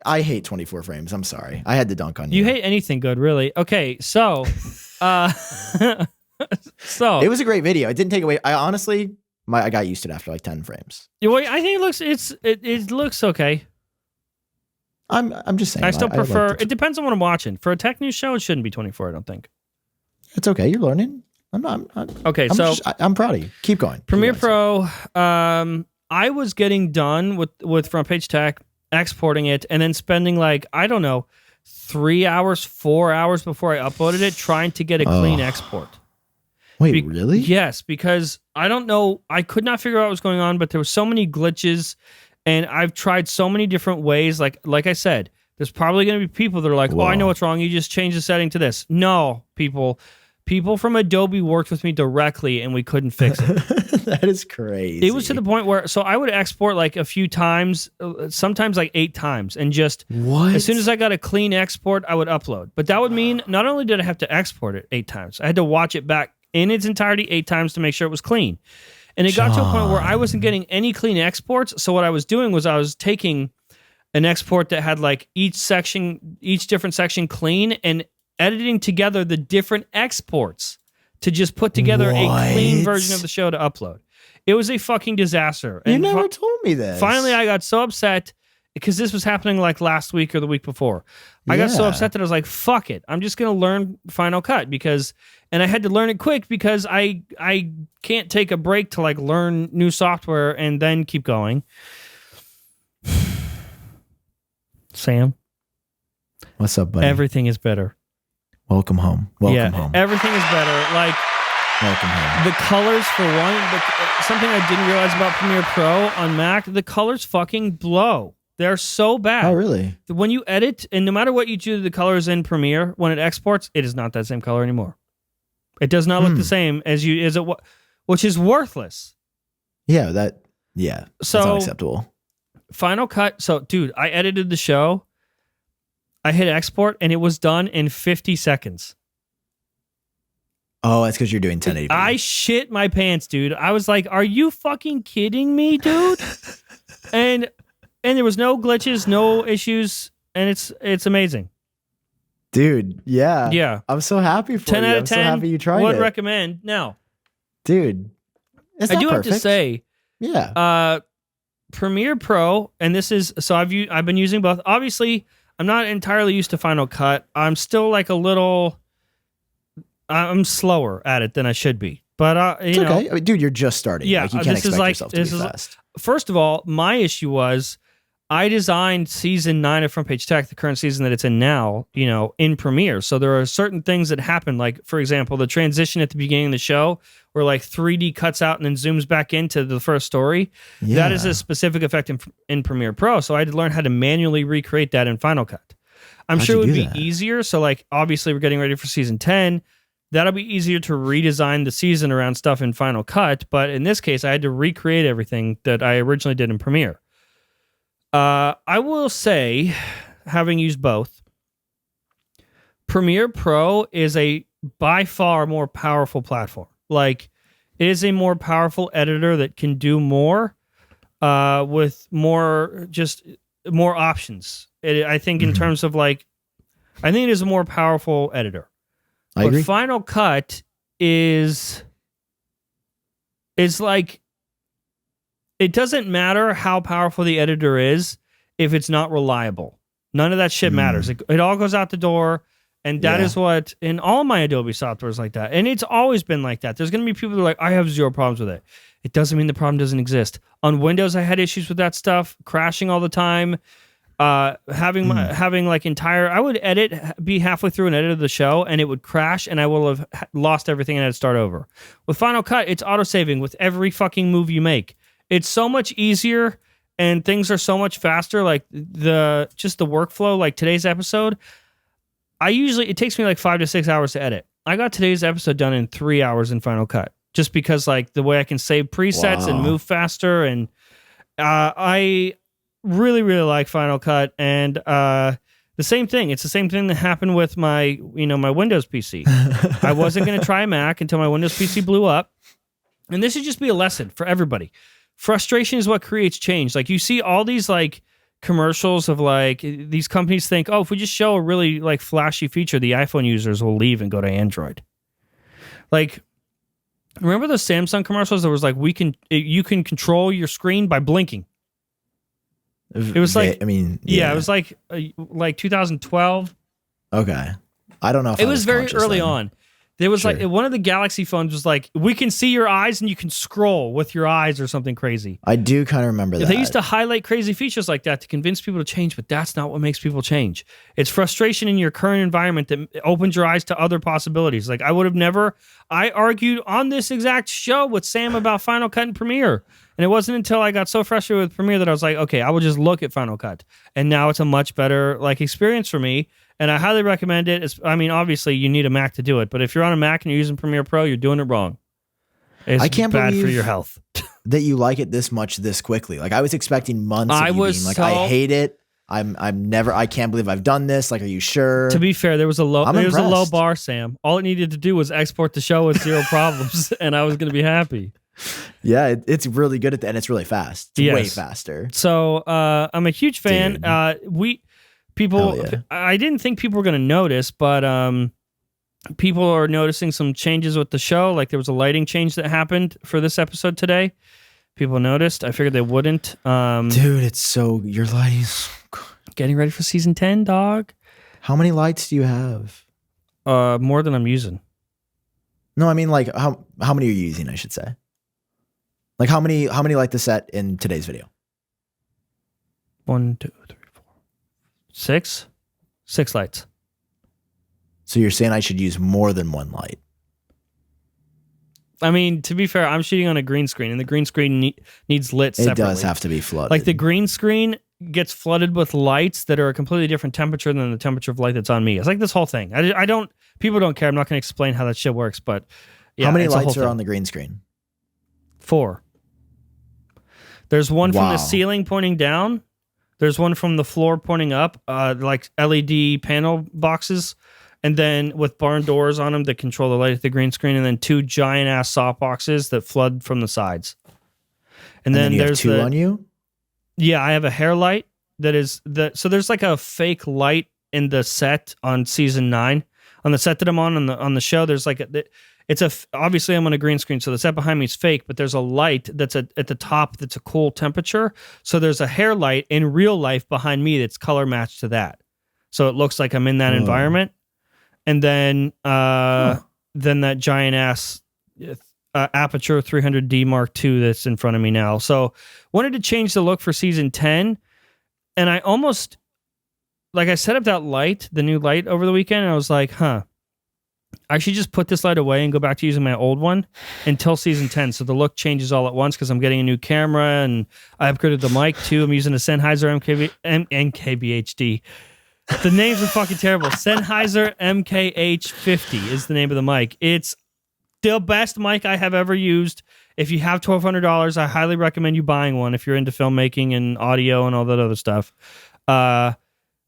I hate 24 frames. I'm sorry. I had to dunk on you. You hate anything good, really. Okay, so it was a great video. It didn't take away. I got used to it after like 10 frames. I think it looks okay. I'm just saying. I still prefer. It depends on what I'm watching. For a tech news show, it shouldn't be 24. I don't think. It's okay. You're learning. I'm proud of you. Keep going. Premiere Pro. I was getting done with Front Page Tech, exporting it, and then spending 3 hours, 4 hours before I uploaded it, trying to get a clean export. Wait, really? Yes, because I don't know. I could not figure out what was going on, but there were so many glitches, and I've tried so many different ways. Like I said, there's probably going to be people that are like, "Oh, I know what's wrong. You just change the setting to this." No, people from Adobe worked with me directly, and we couldn't fix it. That is crazy. It was to the point where, so I would export a few times, sometimes 8 times, and just as soon as I got a clean export, I would upload. But that would mean not only did I have to export it 8 times, I had to watch it back in its entirety 8 times to make sure it was clean. And it got to a point where I wasn't getting any clean exports. So what I was doing was I was taking an export that had each different section clean and editing together the different exports to just put together a clean version of the show to upload. It was a fucking disaster. You never told me this. Finally, I got so upset because this was happening last week or the week before. I got so upset that I was like, fuck it. I'm just going to learn Final Cut and I had to learn it quick because I can't take a break to learn new software and then keep going. Sam. What's up, buddy? Everything is better. Welcome home. Welcome home. Everything is better. Welcome home. The colors, for one, something I didn't realize about Premiere Pro on Mac, the colors fucking blow. They're so bad. Oh, really? When you edit, and no matter what you do to the colors in Premiere, when it exports, it is not that same color anymore. It does not look the same which is worthless. Yeah, that's unacceptable. Final Cut. So, dude, I edited the show. I hit export, and it was done in 50 seconds. Oh, that's because you're doing 1080p. I shit my pants, dude. I was like, are you fucking kidding me, dude? and there was no glitches, no issues, and it's amazing. Dude, yeah. Yeah. I'm so happy for 10 you. out of I'm 10. so happy you tried would it. recommend. Now, dude, it's I not do perfect. have to say, Premiere Pro, and this is, so I've been using both. Obviously, I'm not entirely used to Final Cut. I'm still I'm slower at it than I should be. But it's okay. I mean, dude, you're just starting. Yeah, you can't expect yourself to be fast. First of all, my issue was I designed season 9 of Front Page Tech, the current season that it's in now, in Premiere. So there are certain things that happen, for example, the transition at the beginning of the show where 3D cuts out and then zooms back into the first story. Yeah. That is a specific effect in Premiere Pro. So I had to learn how to manually recreate that in Final Cut. I'm sure it would be easier. So obviously we're getting ready for season 10. That'll be easier to redesign the season around stuff in Final Cut. But in this case, I had to recreate everything that I originally did in Premiere. I will say, having used both, Premiere Pro is a by far more powerful platform. It is a more powerful editor that can do more with more options. I think in terms of I think it is a more powerful editor. I agree. Final Cut is it doesn't matter how powerful the editor is if it's not reliable. None of that shit matters. It all goes out the door. And that is what, in all my Adobe software is like that. And it's always been like that. There's going to be people that are like, I have zero problems with it. It doesn't mean the problem doesn't exist. On Windows, I had issues with that stuff, crashing all the time. Having like entire, I would be halfway through an edit of the show and it would crash and I will have lost everything and I'd start over. With Final Cut, it's auto-saving with every fucking move you make. It's so much easier and things are so much faster. Like the workflow, like today's episode, it takes me like 5 to 6 hours to edit. I got today's episode done in 3 hours in Final Cut just because like the way I can save presets and move faster. And I really, really like Final Cut. And the same thing. It's the same thing that happened with my Windows PC. I wasn't going to try Mac until my Windows PC blew up. And this should just be a lesson for everybody. Frustration is what creates change. Like you see all these like commercials of like these companies think, oh, if we just show a really like flashy feature, the iPhone users will leave and go to Android. Like, remember the Samsung commercials that was like, you can control your screen by blinking. It was like, it was like 2012. Okay. I don't know if it was very early on. There was like one of the Galaxy phones was like, we can see your eyes and you can scroll with your eyes or something crazy. I do kind of remember that. They used to highlight crazy features like that to convince people to change, but that's not what makes people change. It's frustration in your current environment that opens your eyes to other possibilities. Like I argued on this exact show with Sam about Final Cut and Premiere. And it wasn't until I got so frustrated with Premiere that I was like, okay, I will just look at Final Cut. And now it's a much better like experience for me. And I highly recommend it. Obviously, you need a Mac to do it. But if you're on a Mac and you're using Premiere Pro, you're doing it wrong. I can't bad for your health. That you like it this much this quickly. Like I was expecting months of you being like, I hate it. I can't believe I've done this. Like, are you sure? To be fair, there was a low bar, Sam. All it needed to do was export the show with zero problems, and I was going to be happy. Yeah, it's really good at that, and it's really fast. It's way faster. So I'm a huge fan. I didn't think people were going to notice, but people are noticing some changes with the show. Like there was a lighting change that happened for this episode today. People noticed. I figured they wouldn't. Dude, your lighting's getting ready for season 10, dog. How many lights do you have? More than I'm using. No, I mean like how many are you using, I should say. Like how many light the set in today's video? 1, 2, 3, 4, 6. 6 lights. So you're saying I should use more than one light? I mean, to be fair, I'm shooting on a green screen, and the green screen needs lit separately. It does have to be flooded. Like the green screen gets flooded with lights that are a completely different temperature than the temperature of light that's on me. It's like this whole thing. People don't care. I'm not going to explain how that shit works, but yeah. How many lights are on the green screen? 4. There's one from the ceiling pointing down. There's one from the floor pointing up, like LED panel boxes. And then with barn doors on them that control the light at the green screen. And then 2 giant ass soft boxes that flood from the sides. And then there's 2 on you? Yeah, I have a hair light so there's like a fake light in the set on season 9. On the set that I'm on the show, there's like obviously I'm on a green screen, so the set behind me is fake, but there's a light that's at the top that's a cool temperature. So there's a hair light in real life behind me that's color matched to that. So it looks like I'm in that environment. And then that giant ass Aperture 300D Mark II that's in front of me now. So wanted to change the look for season 10. And I almost, like I set up that light, the new light over the weekend, and I was like, I should just put this light away and go back to using my old one until season 10. So the look changes all at once because I'm getting a new camera and I upgraded the mic too. I'm using a Sennheiser MKBHD. The names are fucking terrible. Sennheiser MKH50 is the name of the mic. It's the best mic I have ever used. If you have $1,200, I highly recommend you buying one if you're into filmmaking and audio and all that other stuff.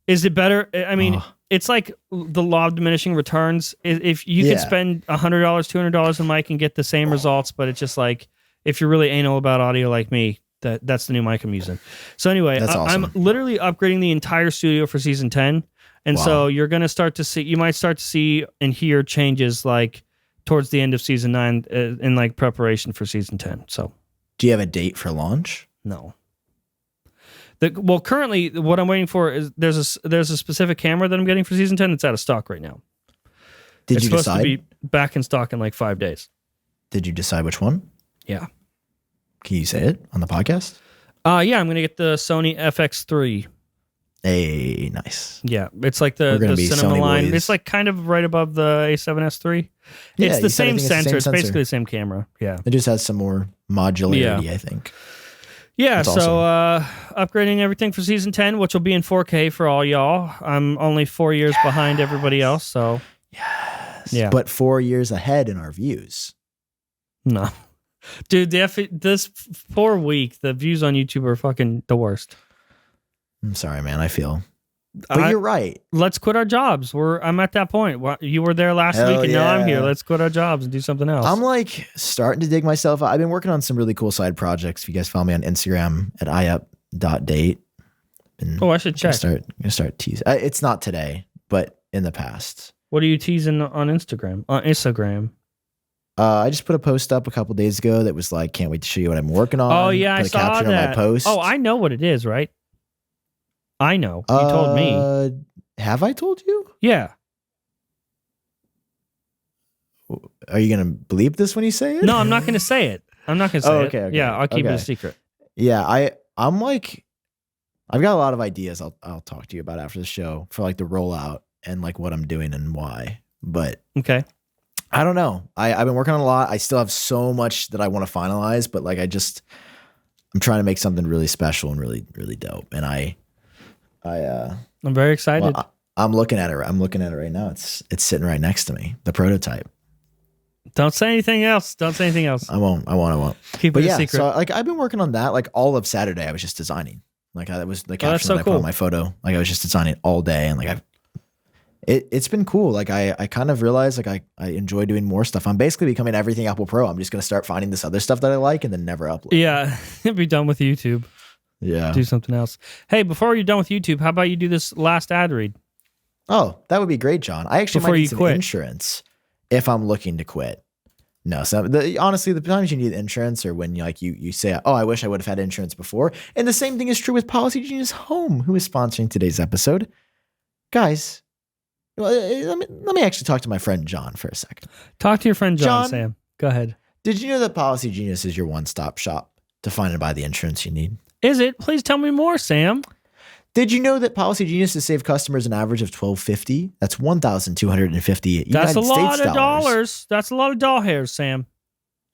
Is it better? I mean, it's like the law of diminishing returns. If you could spend $100, $200 on mic and get the same results, but it's just like, if you're really anal about audio like me, that's the new mic I'm using. So anyway, awesome. I'm literally upgrading the entire studio for season 10. And so you might start to see and hear changes like towards the end of season 9 in like preparation for season 10. So do you have a date for launch? No. Currently what I'm waiting for is there's a specific camera that I'm getting for season 10 that's out of stock right now. Did it's you supposed decide? to be back in stock in like 5 days. Did you decide which one? Yeah. Can you say it on the podcast? Yeah, I'm gonna get the Sony FX3. Hey, nice. Yeah, it's like the We're gonna be cinema Sony line. boys. It's like kind of right above the A7S3. Yeah, It's you the said I same think it's the sensor. same It's sensor. basically the same camera. Yeah. It just has some more modularity, Yeah. I think. Yeah, That's so upgrading everything for season 10, which will be in 4K for all y'all. I'm only 4 years behind everybody else, so Yes. Yeah. But 4 years ahead in our views. no. Dude, this poor week, the views on YouTube are fucking the worst. I'm sorry, man. I feel. But you're right. Let's quit our jobs. I'm at that point. You were there last Hell week, and now I'm here. yeah. Let's quit our jobs and do something else. I'm like starting to dig myself out. I've been working on some really cool side projects. If you guys follow me on Instagram at iup.date. I should check. I'm gonna start teasing. It's not today, but in the past. What are you teasing on Instagram? On Instagram. I just put a post up a couple days ago that was like, "Can't wait to show you what I'm working on." Oh yeah, put I a saw caption that. on my post. Oh, I know what it is, right? I know. You told me. Have I told you? Yeah. Are you gonna bleep this when you say it? No, I'm not going to say it. I'm not going to say okay, it. okay, Yeah, I'll keep it a okay. secret. Yeah, I'm like, I've got a lot of ideas. I'll talk to you about after the show for like the rollout and like what I'm doing and why. But Okay. I don't know. I've been working on a lot. I still have so much that I want to finalize, but like I'm trying to make something really special and really, really dope. And I'm very excited. well, I'm looking at it. I'm looking at it right now. It's sitting right next to me. The prototype. Don't say anything else. Don't say anything else. I won't. Keep But it a yeah, secret. so like I've been working on that. Like all of Saturday, I was just designing. Like that was the that's caption so that I put cool. on my photo. Like I was just designing all day, and like it's been cool. Like I kind of realized like I enjoy doing more stuff. I'm basically becoming everything Apple Pro. I'm just gonna start finding this other stuff that I like and then never upload. Yeah, be done with YouTube. Yeah. Do something else. Hey, before you're done with YouTube, how about you do this last ad read? Oh, that would be great, John. I actually Before might need you some quit. insurance if I'm looking to quit. No, so honestly, the times you need insurance are when you say, "Oh, I wish I would have had insurance before." And the same thing is true with Policy Genius Home, who is sponsoring today's episode. Guys, well, let me actually talk to my friend John for a second. Talk to your friend John, John? Sam. Go ahead. Did you know that Policy Genius is your one-stop shop to find and buy the insurance you need? Is it? Please tell me more, Sam. Did you know that Policy Genius has saved customers an average of $1,250? That's $1,250 That's United a lot States of dollars. That's a lot of doll hairs, Sam.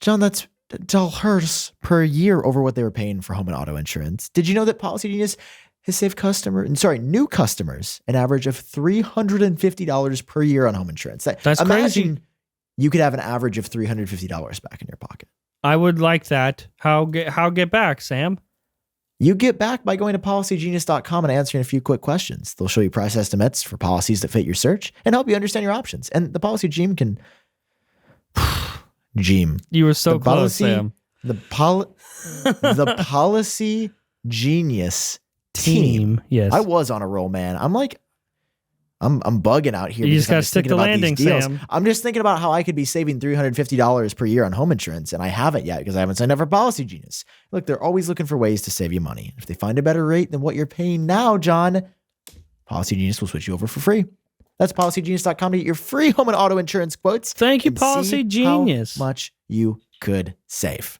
John, that's dollars per year over what they were paying for home and auto insurance. Did you know that Policy Genius has saved new customers an average of $350 per year on home insurance? That's imagine crazy. You could have an average of $350 back in your pocket. I would like that. How get back, Sam? You get back by going to policygenius.com and answering a few quick questions. They'll show you price estimates for policies that fit your search and help you understand your options. And the Policy Gene can... Gene. You were so The close, policy- Sam. The Policy Genius team. Yes. I was on a roll, man. I'm bugging out here. You because just I'm gotta stick thinking the about these landing, deals. Sam. I'm just thinking about how I could be saving $350 per year on home insurance, and I haven't yet because I haven't signed up for Policy Genius. Look, they're always looking for ways to save you money. If they find a better rate than what you're paying now, John, Policy Genius will switch you over for free. That's policygenius.com to get your free home and auto insurance quotes. Thank you, and Policy see Genius. How much you could save.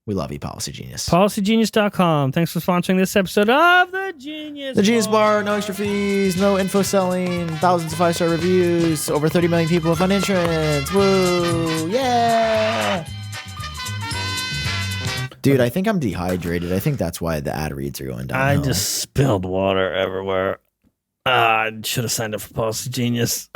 We love you, Policy Genius. PolicyGenius.com. Thanks for sponsoring this episode of The Genius The Genius Bar, no extra fees, no info selling, thousands of 5-star reviews, over 30 million people with fun insurance. Woo! Yeah! Dude, I think I'm dehydrated. I think that's why the ad reads are going down. I just spilled water everywhere. I should have signed up for Policy Genius.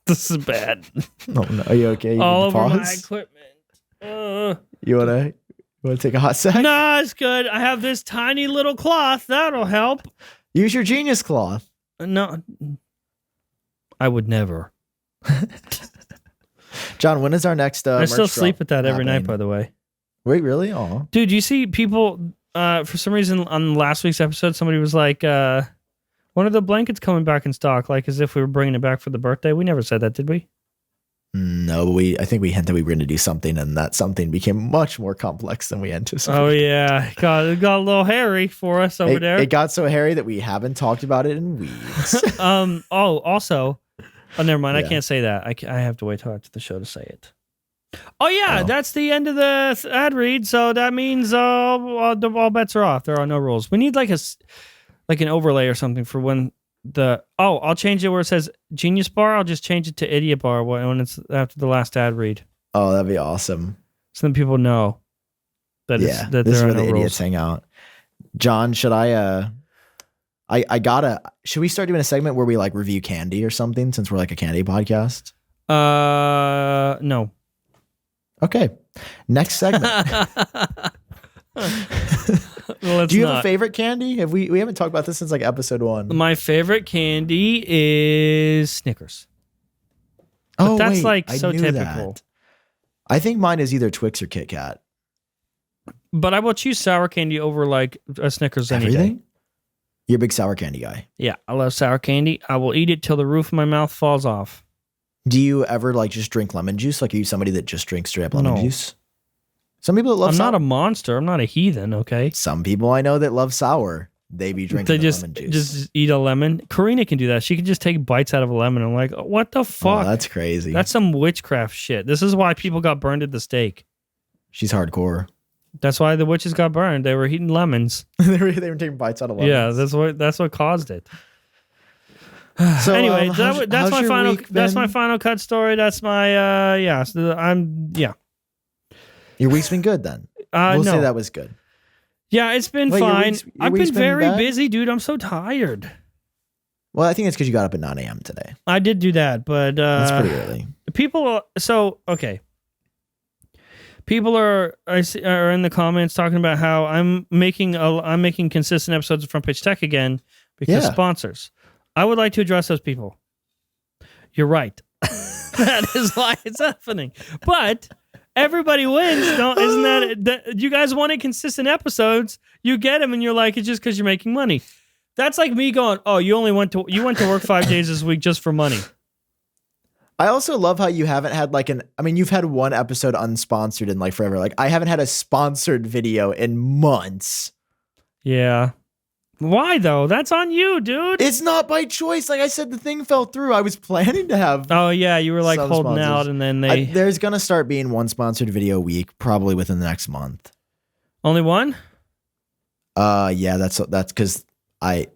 This is bad. Oh, no. Are you okay? You All need to over my pause? equipment. You wanna take a hot sec? No, it's good. I have this tiny little cloth. That'll help. Use your Genius cloth. No, I would never. John, when is our next I still merch sleep drop with that every night, happening? by the way. Wait, really? Oh. Dude, you see people, for some reason on last week's episode, somebody was like, one of the blankets coming back in stock, like as if we were bringing it back for the birthday. We never said that, did we? No, but I think we hinted we were going to do something, and that something became much more complex than we anticipated. Oh, yeah. It got a little hairy for us over there. It got so hairy that we haven't talked about it in weeks. Also, Oh, never mind. I Yeah. can't say that. I have to wait till after the show to say it. Oh, yeah. Oh. That's the end of the ad read. So that means all bets are off. There are no rules. We need like an overlay or something for when I'll change it where it says Genius Bar. I'll just change it to Idiot Bar when it's after the last ad read. Oh, that'd be awesome. So then people know that that this is there where are the no idiots rules. hang out. John, should should we start doing a segment where we like review candy or something since we're like a candy podcast? No. Okay. Next segment. Well, Do you have a favorite candy? We haven't talked about this since like episode 1. My favorite candy is Snickers. But that's wait, like I so knew typical. that. I think mine is either Twix or Kit Kat. But I will choose sour candy over like a Snickers any day. Everything? You're a big sour candy guy. Yeah, I love sour candy. I will eat it till the roof of my mouth falls off. Do you ever like just drink lemon juice? Like, are you somebody that just drinks straight up lemon No. juice? Some people that love I'm sour. not a monster. I'm not a heathen, okay? Some people I know that love sour. They be drinking They the just lemon juice. just eat a lemon. Karina can do that. She can just take bites out of a lemon. I'm like, what the Oh, fuck? that's crazy. That's some witchcraft shit. This is why people got burned at the stake. She's hardcore. That's why the witches got burned. They were eating lemons. they were taking bites out of lemons. Yeah, that's what caused it. So, Anyway, how's that's my your final. week That's been? my final cut story. That's my Your week's been good then. We'll no. say that was good. Yeah, it's been Wait, your fine. week's I've been been very bad? busy, dude. I'm so tired. Well, I think it's because you got up at 9 a.m. today. I did do that, but That's pretty early. people. Okay. People are in the comments talking about how I'm making consistent episodes of Front Page Tech again because Yeah. sponsors. I would like to address those people. You're right. That is why it's happening. But everybody wins, isn't that you guys wanted consistent episodes? You get them, and you're like, it's just because you're making money. That's like me going, oh, you went to work 5 days this week just for money. I also love how you haven't had you've had one episode unsponsored in like forever. Like, I haven't had a sponsored video in months. Yeah. Why though? That's on you, dude. It's not by choice. Like I said, the thing fell through. I was planning to have. Oh yeah, you were like some holding sponsors. out, and then There's gonna start being one sponsored video a week, probably within the next month. only one. Yeah, that's because I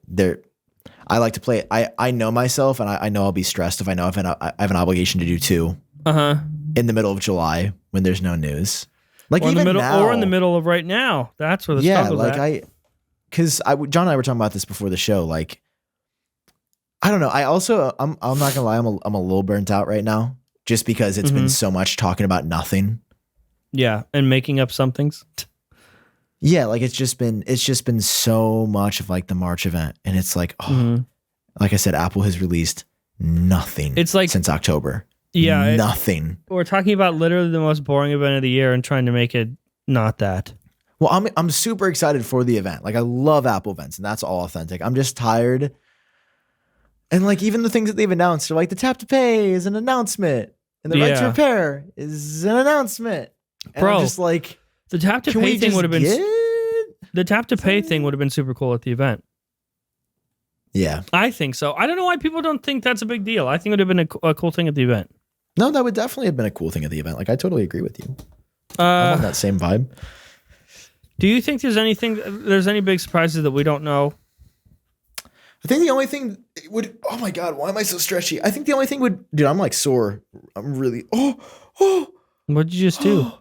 like to play. I know myself, and I know I'll be stressed if I know I have an obligation to do 2 in the middle of July when there's no news. Like Or in even the middle, now, or in the middle of right now. That's where the yeah, struggle's like at. because John and I were talking about this before the show. Like, I don't know. I'm not gonna lie. I'm a little burnt out right now, just because it's been so much talking about nothing. Yeah, and making up somethings. Yeah, like it's just been so much of like the March event, and it's like, like I said, Apple has released nothing. It's like since October. Yeah, nothing. We're talking about literally the most boring event of the year and trying to make it not that. Well, I'm super excited for the event. Like I love Apple events, and that's all authentic. I'm just tired. And like even the things that they've announced are like the tap to pay is an announcement, and the right to repair is an announcement. And Bro, I'm just like the tap to pay thing would have been the tap to pay thing would have been super cool at the event. Yeah, I think so. I don't know why people don't think that's a big deal. I think it would have been a cool thing at the event. No, that would definitely have been a cool thing at the event. Like I totally agree with you. I'm on that same vibe. Do you think there's any big surprises that we don't know? I think the only thing would, oh my God, why am I so stretchy? I think the only thing would, dude, I'm like sore. I'm really, What'd you just do?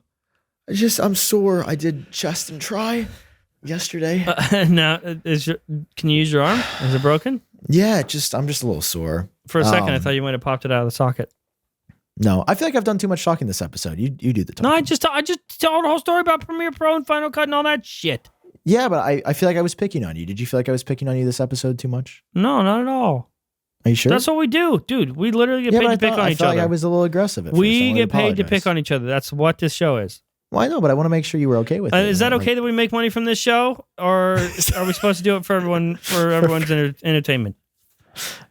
I'm sore. I did chest and try yesterday. Now, can you use your arm? Is it broken? Yeah, I'm just a little sore. For a second, I thought you might have popped it out of the socket. No, I feel like I've done too much talking this episode. You do the talking. No, I just told the whole story about Premiere Pro and Final Cut and all that shit. Yeah, but I feel like I was picking on you. Did you feel like I was picking on you this episode too much? No, not at all. Are you sure? That's what we do, dude. We literally get paid to pick on each other. Like I was a little aggressive at first. We I get paid to apologize. pick on each other. That's what this show is. Well, I know, but I want to make sure you were okay with it. Is that okay that we make money from this show, or are we supposed to do it for everyone for everyone's entertainment?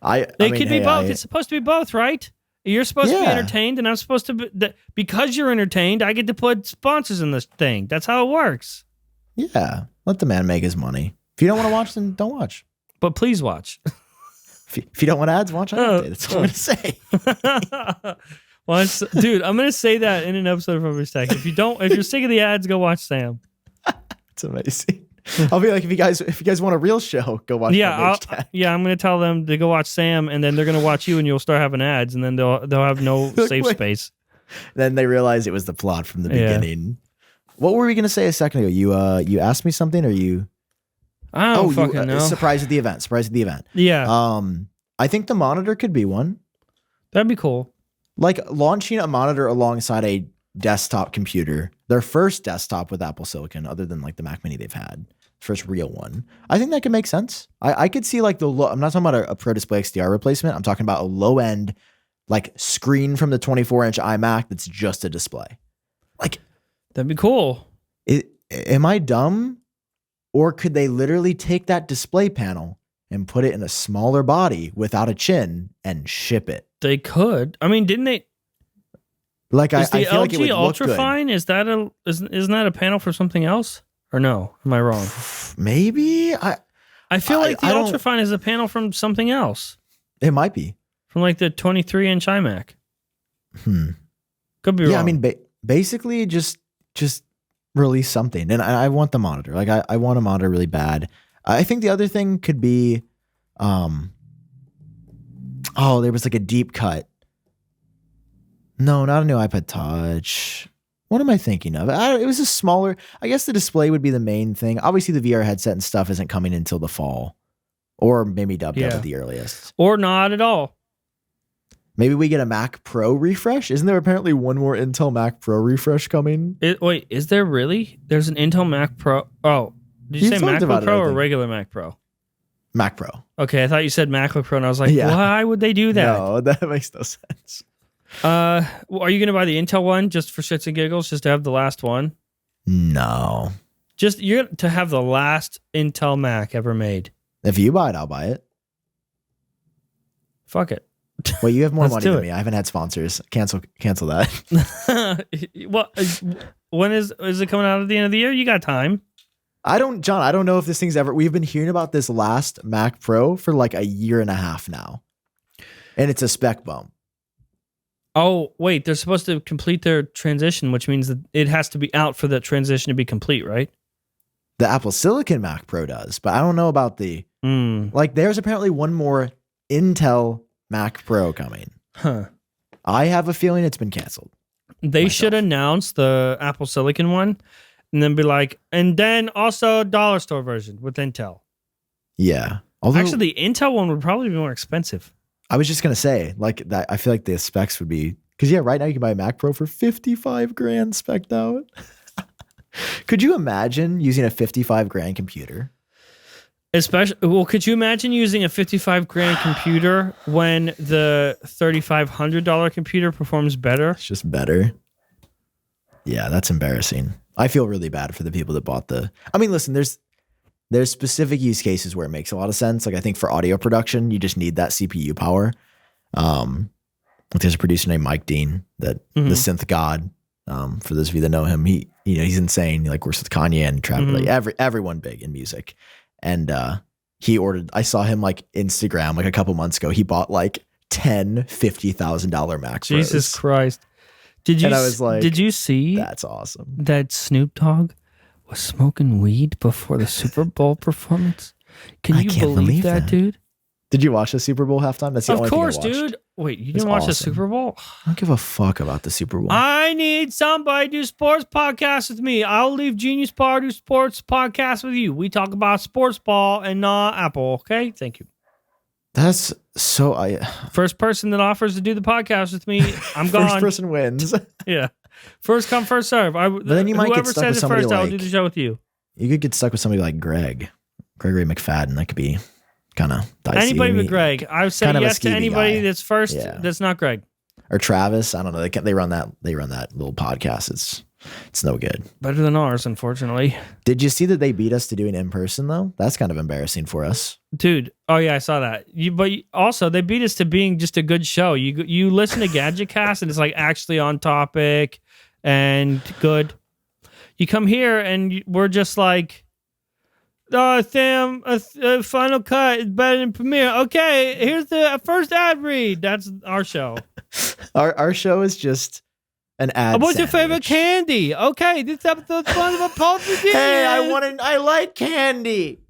Could be both. It's supposed to be both, right? You're supposed to be entertained, and I'm supposed to be. Because you're entertained, I get to put sponsors in this thing. That's how it works. Yeah, let the man make his money. If you don't want to watch, then don't watch. But please watch. If you don't want ads, watch Update. That's all I'm going to say. Dude, I'm going to say that in an episode of Rubber Stack. If you're sick of the ads, go watch Sam. It's amazing. I'll be like, if you guys want a real show, go watch. I'm going to tell them to go watch Sam, and then they're going to watch you, and you'll start having ads, and then they'll have no safe space. Then they realize it was the plot from the beginning. What were we going to say a second ago? You asked me something, or you? I don't fucking know. Surprise at the event. Yeah. I think the monitor could be one. That'd be cool. Like launching a monitor alongside a desktop computer, their first desktop with Apple Silicon, other than like the Mac Mini they've had, first real one. I think that could make sense. I could see like I'm not talking about a Pro Display XDR replacement. I'm talking about a low end, like screen from the 24-inch iMac that's just a display. Like that'd be cool. Am I dumb? Or could they literally take that display panel and put it in a smaller body without a chin and ship it? They could. I mean, didn't they? Like I feel like it would Ultra look good. Fine? Isn't that a panel for something else? Or no? Am I wrong? Maybe I feel like the Ultra Fine is a panel from something else. It might be from like the 23-inch iMac. Could be wrong. Yeah, I mean, basically just release something, and I want the monitor. Like I want a monitor really bad. I think the other thing could be, there was like a deep cut. No, not a new iPad Touch. What am I thinking of? It was a smaller. I guess the display would be the main thing. Obviously, the VR headset and stuff isn't coming until the fall, or maybe dubbed up at the earliest, or not at all. Maybe we get a Mac Pro refresh. Isn't there apparently one more Intel Mac Pro refresh coming? Wait, is there really? There's an Intel Mac Pro. Oh, did you say MacBook Pro or regular Mac Pro? Mac Pro. Okay, I thought you said MacBook Pro, and I was like, why would they do that? No, that makes no sense. Are you going to buy the Intel one just for shits and giggles, just to have the last one? No. Just you're to have the last Intel Mac ever made. If you buy it, I'll buy it. Fuck it. Well, you have more money than me. I haven't had sponsors. Cancel that. When is it coming out at the end of the year? You got time. I don't know if this thing's ever. We've been hearing about this last Mac Pro for like a year and a half now, and it's a spec bump. Oh wait, they're supposed to complete their transition, which means that it has to be out for the transition to be complete, right? The Apple Silicon Mac Pro does, but I don't know about the like. There's apparently one more Intel Mac Pro coming. Huh. I have a feeling it's been canceled. They should announce the Apple Silicon one and then be like, and then also dollar store version with Intel. Yeah. Actually, the Intel one would probably be more expensive. I was just going to say, like, that. I feel like the specs would be, because right now you can buy a Mac Pro for $55,000 spec'd out. Could you imagine using a $55,000 computer? Could you imagine using a $55,000 computer when the $3,500 computer performs better? It's just better. Yeah, that's embarrassing. I feel really bad for the people that bought I mean, listen, there's specific use cases where it makes a lot of sense. Like I think for audio production, you just need that CPU power. There's a producer named Mike Dean, the synth god. For those of you that know him, he's insane. He like works with Kanye and Travis, like everyone big in music. And he ordered, I saw him like Instagram like a couple months ago. He bought like 10 $50,000 Mac Pros. Jesus Christ. I was like, did you see that's awesome that Snoop Dogg was smoking weed before the Super Bowl performance? Can you believe that, dude? Did you watch the Super Bowl halftime? That's the only thing I watched. Of course, dude. Wait, you didn't watch the Super Bowl? I don't give a fuck about the Super Bowl. I need somebody to do sports podcast with me. I'll leave Genius Bar to do sports podcast with you. We talk about sports ball and not Apple. Okay, thank you. That's so. First person that offers to do the podcast with me, I'm gone. First person wins. Yeah, first come, first serve. But then you might get stuck with somebody I'll do the show with you. You could get stuck with somebody like Gregory McFadden. That could be kind of dicey. Anybody but Greg. I would say yes to anybody that's first. Yeah. That's not Greg or Travis. I don't know. They run that little podcast. It's no good. Better than ours, unfortunately. Did you see that they beat us to doing in person though? That's kind of embarrassing for us, dude. Oh yeah, I saw that. But also they beat us to being just a good show. You listen to GadgetCast and it's like actually on topic and good. You come here and we're just like Sam, Final Cut is better than Premiere. Okay, here's the first ad read. That's our show. Our show is just an ad. What's your favorite sandwich. candy? Okay, this episode's fun about Pulp Fiction. Hey, I like candy.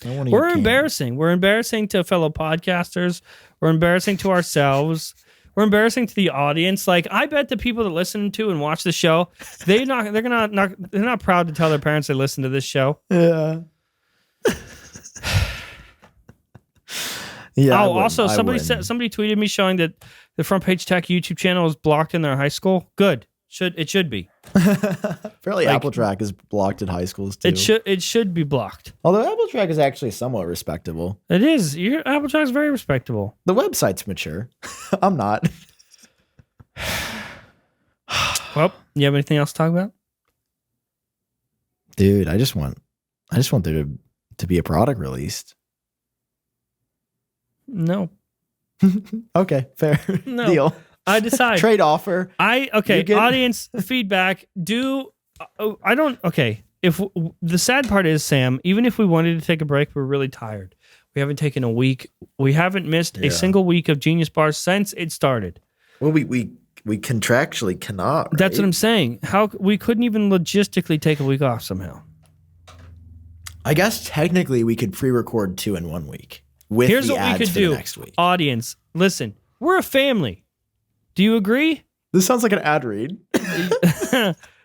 We're embarrassing. We're embarrassing to fellow podcasters. We're embarrassing to ourselves. We're embarrassing to the audience. Like, I bet the people that listen to and watch the show, they're not proud to tell their parents they listen to this show. Yeah. Yeah. Oh, also, somebody tweeted me showing that the Front Page Tech YouTube channel is blocked in their high school. Good. It should be. Apparently, Like, Apple Track is blocked at high schools too. It should be blocked. Although Apple Track is actually somewhat respectable. It is. Your Apple Track is very respectable. The website's mature. I'm not. Well, you have anything else to talk about? Dude, I just want there to be a product released. No. Okay, fair. No. Deal. I decide. Trade offer. Audience feedback. If the sad part is, Sam, even if we wanted to take a break, we're really tired. We haven't taken a week. We haven't missed a single week of Genius Bar since it started. Well, we contractually cannot. Right? That's what I'm saying. How we couldn't even logistically take a week off somehow. I guess technically we could pre-record 2 in 1 week with Here's the what we ads could for do. the next week. Audience, listen, we're a family. Do you agree? This sounds like an ad read.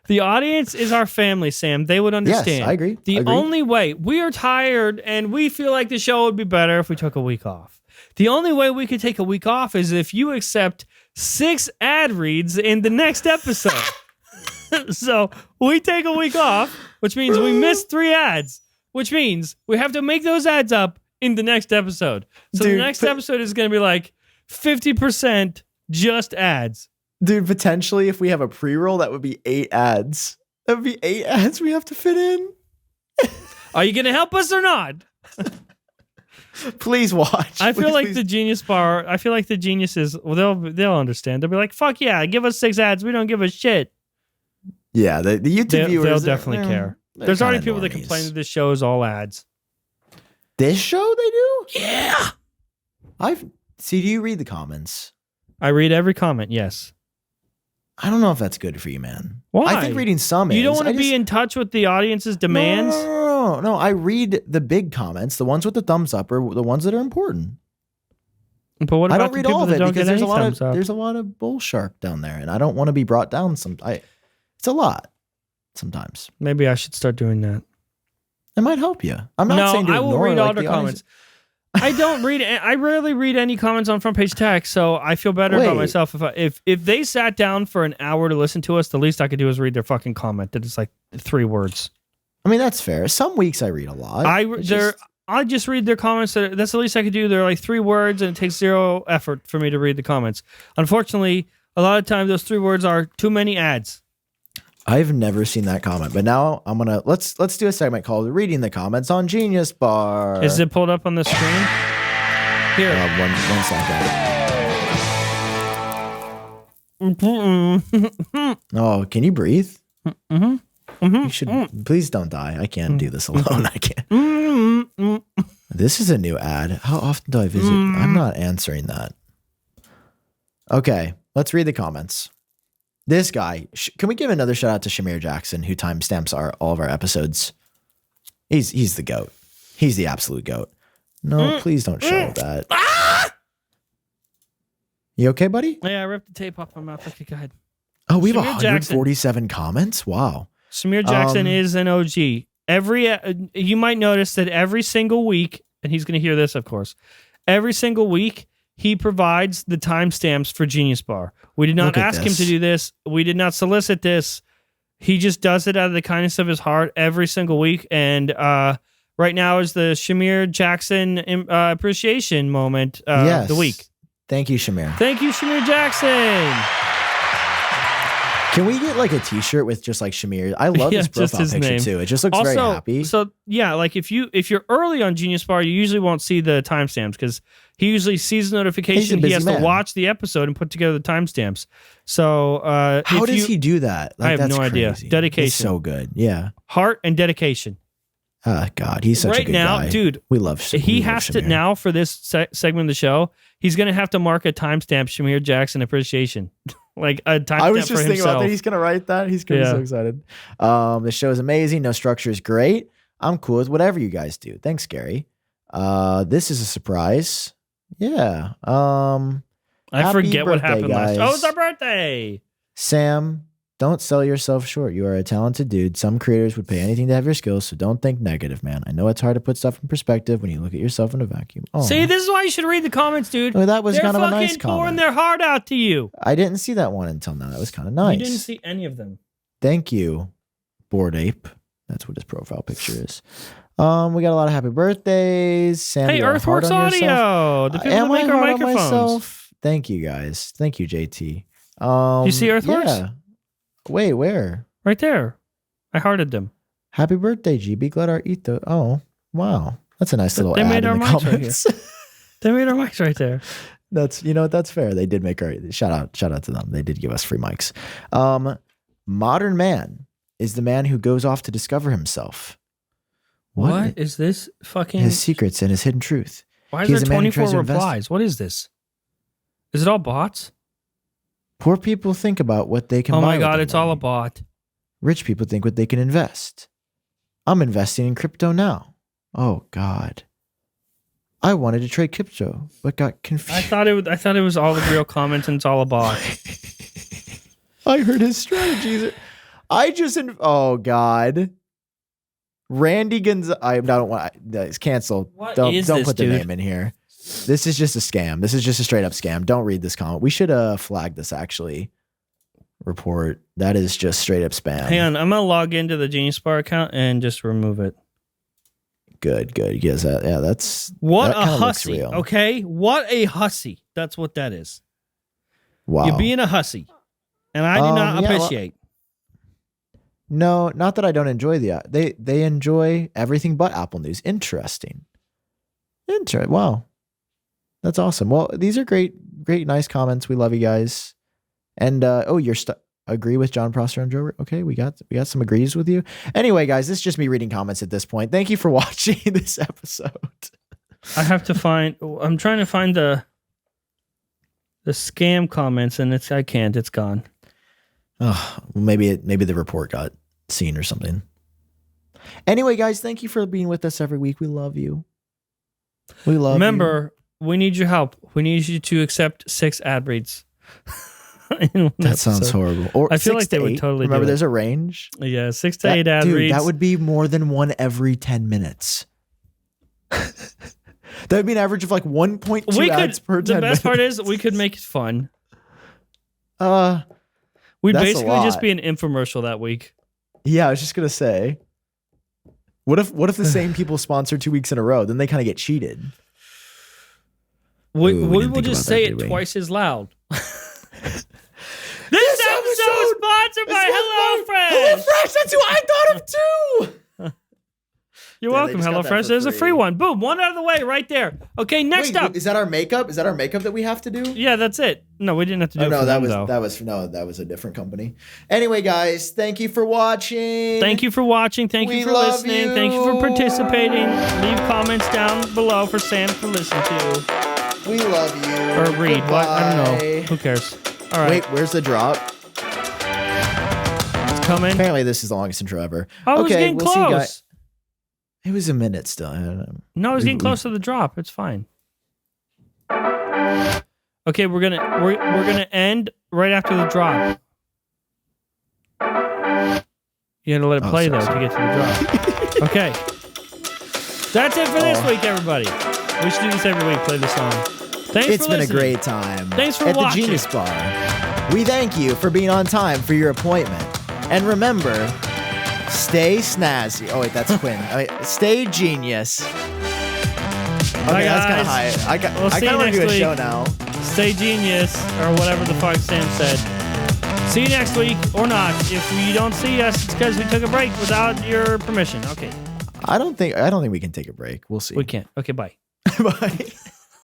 The audience is our family, Sam. They would understand. Yes, I agree. The only way we are tired and we feel like the show would be better if we took a week off. The only way we could take a week off is if you accept 6 ad reads in the next episode. So we take a week off, which means we miss 3 ads, which means we have to make those ads up in the next episode. So the next episode is going to be like 50% just ads. Dude, potentially if we have a pre-roll, that would be 8 ads. That would be 8 ads we have to fit in. Are you going to help us or not? Please watch. I feel like the Genius Bar, I feel like the geniuses, well, they'll understand. They'll be like, fuck yeah, give us 6 ads. We don't give a shit. Yeah, the YouTube viewers. They'll definitely care. There's already people that complain that this show is all ads. This show they do? Yeah. Do you read the comments? I read every comment, yes. I don't know if that's good for you, man. Why? I think reading some You don't want to be in touch with the audience's demands? No. I read the big comments, the ones with the thumbs up, or the ones that are important. But what about I don't read the all of people it that don't because get any thumbs up? there's a lot of bull shark down there, and I don't want to be brought down. It's a lot sometimes. Maybe I should start doing that. It might help you. I'm not saying to I will ignore, read like, all the the comments. I rarely read any comments on Front Page Tech, so I feel better about myself if they sat down for an hour to listen to us. The least I could do is read their fucking comment that is like 3 words. I mean, that's fair. Some weeks I read a lot. I just read their comments. That's the least I could do. They're like 3 words, and it takes 0 effort for me to read the comments. Unfortunately, a lot of times those 3 words are too many ads. I've never seen that comment, but now I'm gonna let's do a segment called "Reading the Comments on Genius Bar." Is it pulled up on the screen? Here, one second. Oh, can you breathe? You should. Please don't die. I can't do this alone. I can't. This is a new ad. How often do I visit? I'm not answering that. Okay, let's read the comments. This guy, can we give another shout out to Shamir Jackson, who timestamps all of our episodes? He's the GOAT. He's the absolute GOAT. No, please don't show that. You okay, buddy? Yeah, I ripped the tape off my mouth. Okay, go ahead. Oh, we have Shamir 147 comments? Wow. Shamir Jackson is an OG. You might notice that every single week, and he's going to hear this, of course, every single week, he provides the timestamps for Genius Bar. We did not ask him to do this. We did not solicit this. He just does it out of the kindness of his heart every single week. And right now is the Shamir Jackson appreciation moment of the week. Thank you, Shamir. Thank you, Shamir Jackson. Can we get like a t-shirt with just like Shamir? I love Yeah, his just profile his picture name. too. It just looks very happy. So yeah, like if you're early on Genius Bar, you usually won't see the timestamps because he usually sees the notification. He has to watch the episode and put together the timestamps. So how does he do that? I have no idea. Dedication. He's so good. Yeah. Heart and dedication. God, he's such a good guy. Right now, dude, we love he has to now for this segment of the show, he's going to have to mark a timestamp Shamir Jackson appreciation. Like a timestamp. I was just for thinking about himself. that. He's going to write that. He's going to be so excited. The show is amazing. No structure is great. I'm cool with whatever you guys do. Thanks, Gary. This is a surprise. Yeah. I forget what happened guys. last. Oh, it's our birthday. Sam, don't sell yourself short. You are a talented dude. Some creators would pay anything to have your skills, so don't think negative, man. I know it's hard to put stuff in perspective when you look at yourself in a vacuum. Oh. See, this is why you should read the comments, dude. Oh, that was kind of a nice They're fucking pouring comment. their heart out to you. I didn't see that one until now. That was kind of nice. You didn't see any of them. Thank you, Bored Ape. That's what his profile picture is. We got a lot of happy birthdays. Sam, Hey, you are hard Earthworks on yourself. Audio. The people Am that make I our hard on microphones. myself? Thank you, guys. Thank you, JT. You see Earthworks? Yeah. Wait, where? Right there. I hearted them. Happy birthday, GB. Glad our Ito. Oh, wow. That's a nice little They ad made in our the mics right comments. They made our mics right there. That's, that's fair. They did make our shout out to them. They did give us free mics. Modern man is the man who goes off to discover himself. What is this fucking... His secrets and his hidden truth. Why is He is there a man who 24 tries to invest- replies? What is this? Is it all bots? Poor people think about what they can buy. Oh my with God, their it's all a money. bot. Rich people think what they can invest. I'm investing in crypto now. Oh God. I wanted to trade crypto, but got confused. I thought it was all the real comments and it's all a bot. I heard his strategies. Oh God. Randy Gonzalez. I don't want. It's canceled. Don't is don't this, put the dude? name in here. This is just a scam. This is just a straight up scam. Don't read this comment. We should flag this actually. Report. That is just straight up spam. Hang on, I'm gonna log into the Genius Bar account and just remove it. Good. Yes, that's What that a kinda looks hussy. real. Okay, what a hussy. That's what that is. Wow. You're being a hussy, and I do not yeah, well- appreciate. No, not that I don't enjoy they enjoy everything but Apple News. Interesting. Wow. That's awesome. Well, these are great, nice comments. We love you guys. And you're agree with John Prosser and Joe. Okay, we got some agrees with you. Anyway, guys, this is just me reading comments at this point. Thank you for watching this episode. I have to find. I'm trying to find the scam comments, and I can't. It's gone. Oh, maybe the report got seen or something. Anyway, guys, thank you for being with us every week. We love you. Remember, we need your help. We need you to accept 6 ad reads. That sounds horrible. Or I feel like 6 they to would 8. totally Remember, do it. there's a range. Yeah, 6 to 8 ad reads. That would be more than one every 10 minutes. That would be an average of like 1.2 ads per 10 minutes. The best part is we could make it fun. We'd That's a basically lot. just be an infomercial that week. Yeah, I was just gonna say. What if the same people sponsor 2 weeks in a row? Then they kind of get cheated. We didn't will think just about say that, it did we? twice as loud. This episode is sponsored by Hellofresh. HelloFresh, that's who I thought of too. You're Yeah, they welcome, just got that HelloFresh. for There's a free. free one. Boom, one out of the way right there. Okay, next Wait, up. is that our makeup? Is that our makeup that we have to do? Yeah, that's it. No, we didn't have to do Oh it no, for that them, was though. that was a different company. Anyway, guys, thank you for watching. Thank you for watching. Thank We you for love listening. you. Thank you for participating. Leave comments down below for Sam to listen to. We love you. Or read. What? I don't know. Goodbye. Who cares? All right. Wait, where's the drop? It's coming. Apparently, this is the longest intro ever. I was Okay, getting we'll see you close. guys. It was a minute still. I don't know. No, I was getting We- close to the drop. It's fine. Okay, we're gonna end right after the drop. You had to let it play though to get to the drop. Okay, that's it for this week, everybody. We should do this every week. Play the song. Thanks It's for been listening. a great time. Thanks for at watching. the Genius Bar. We thank you for being on time for your appointment. And remember, stay snazzy. Oh wait, that's Quinn. Stay genius. Okay, Bye, that's kind of guys. high. We'll I see kind you of want to do next a show week. now. Stay genius or whatever the fuck Sam said. See you next week or not. If you don't see us, it's because we took a break without your permission. Okay. I don't think we can take a break. We'll see. We can't. Okay, bye. Bye.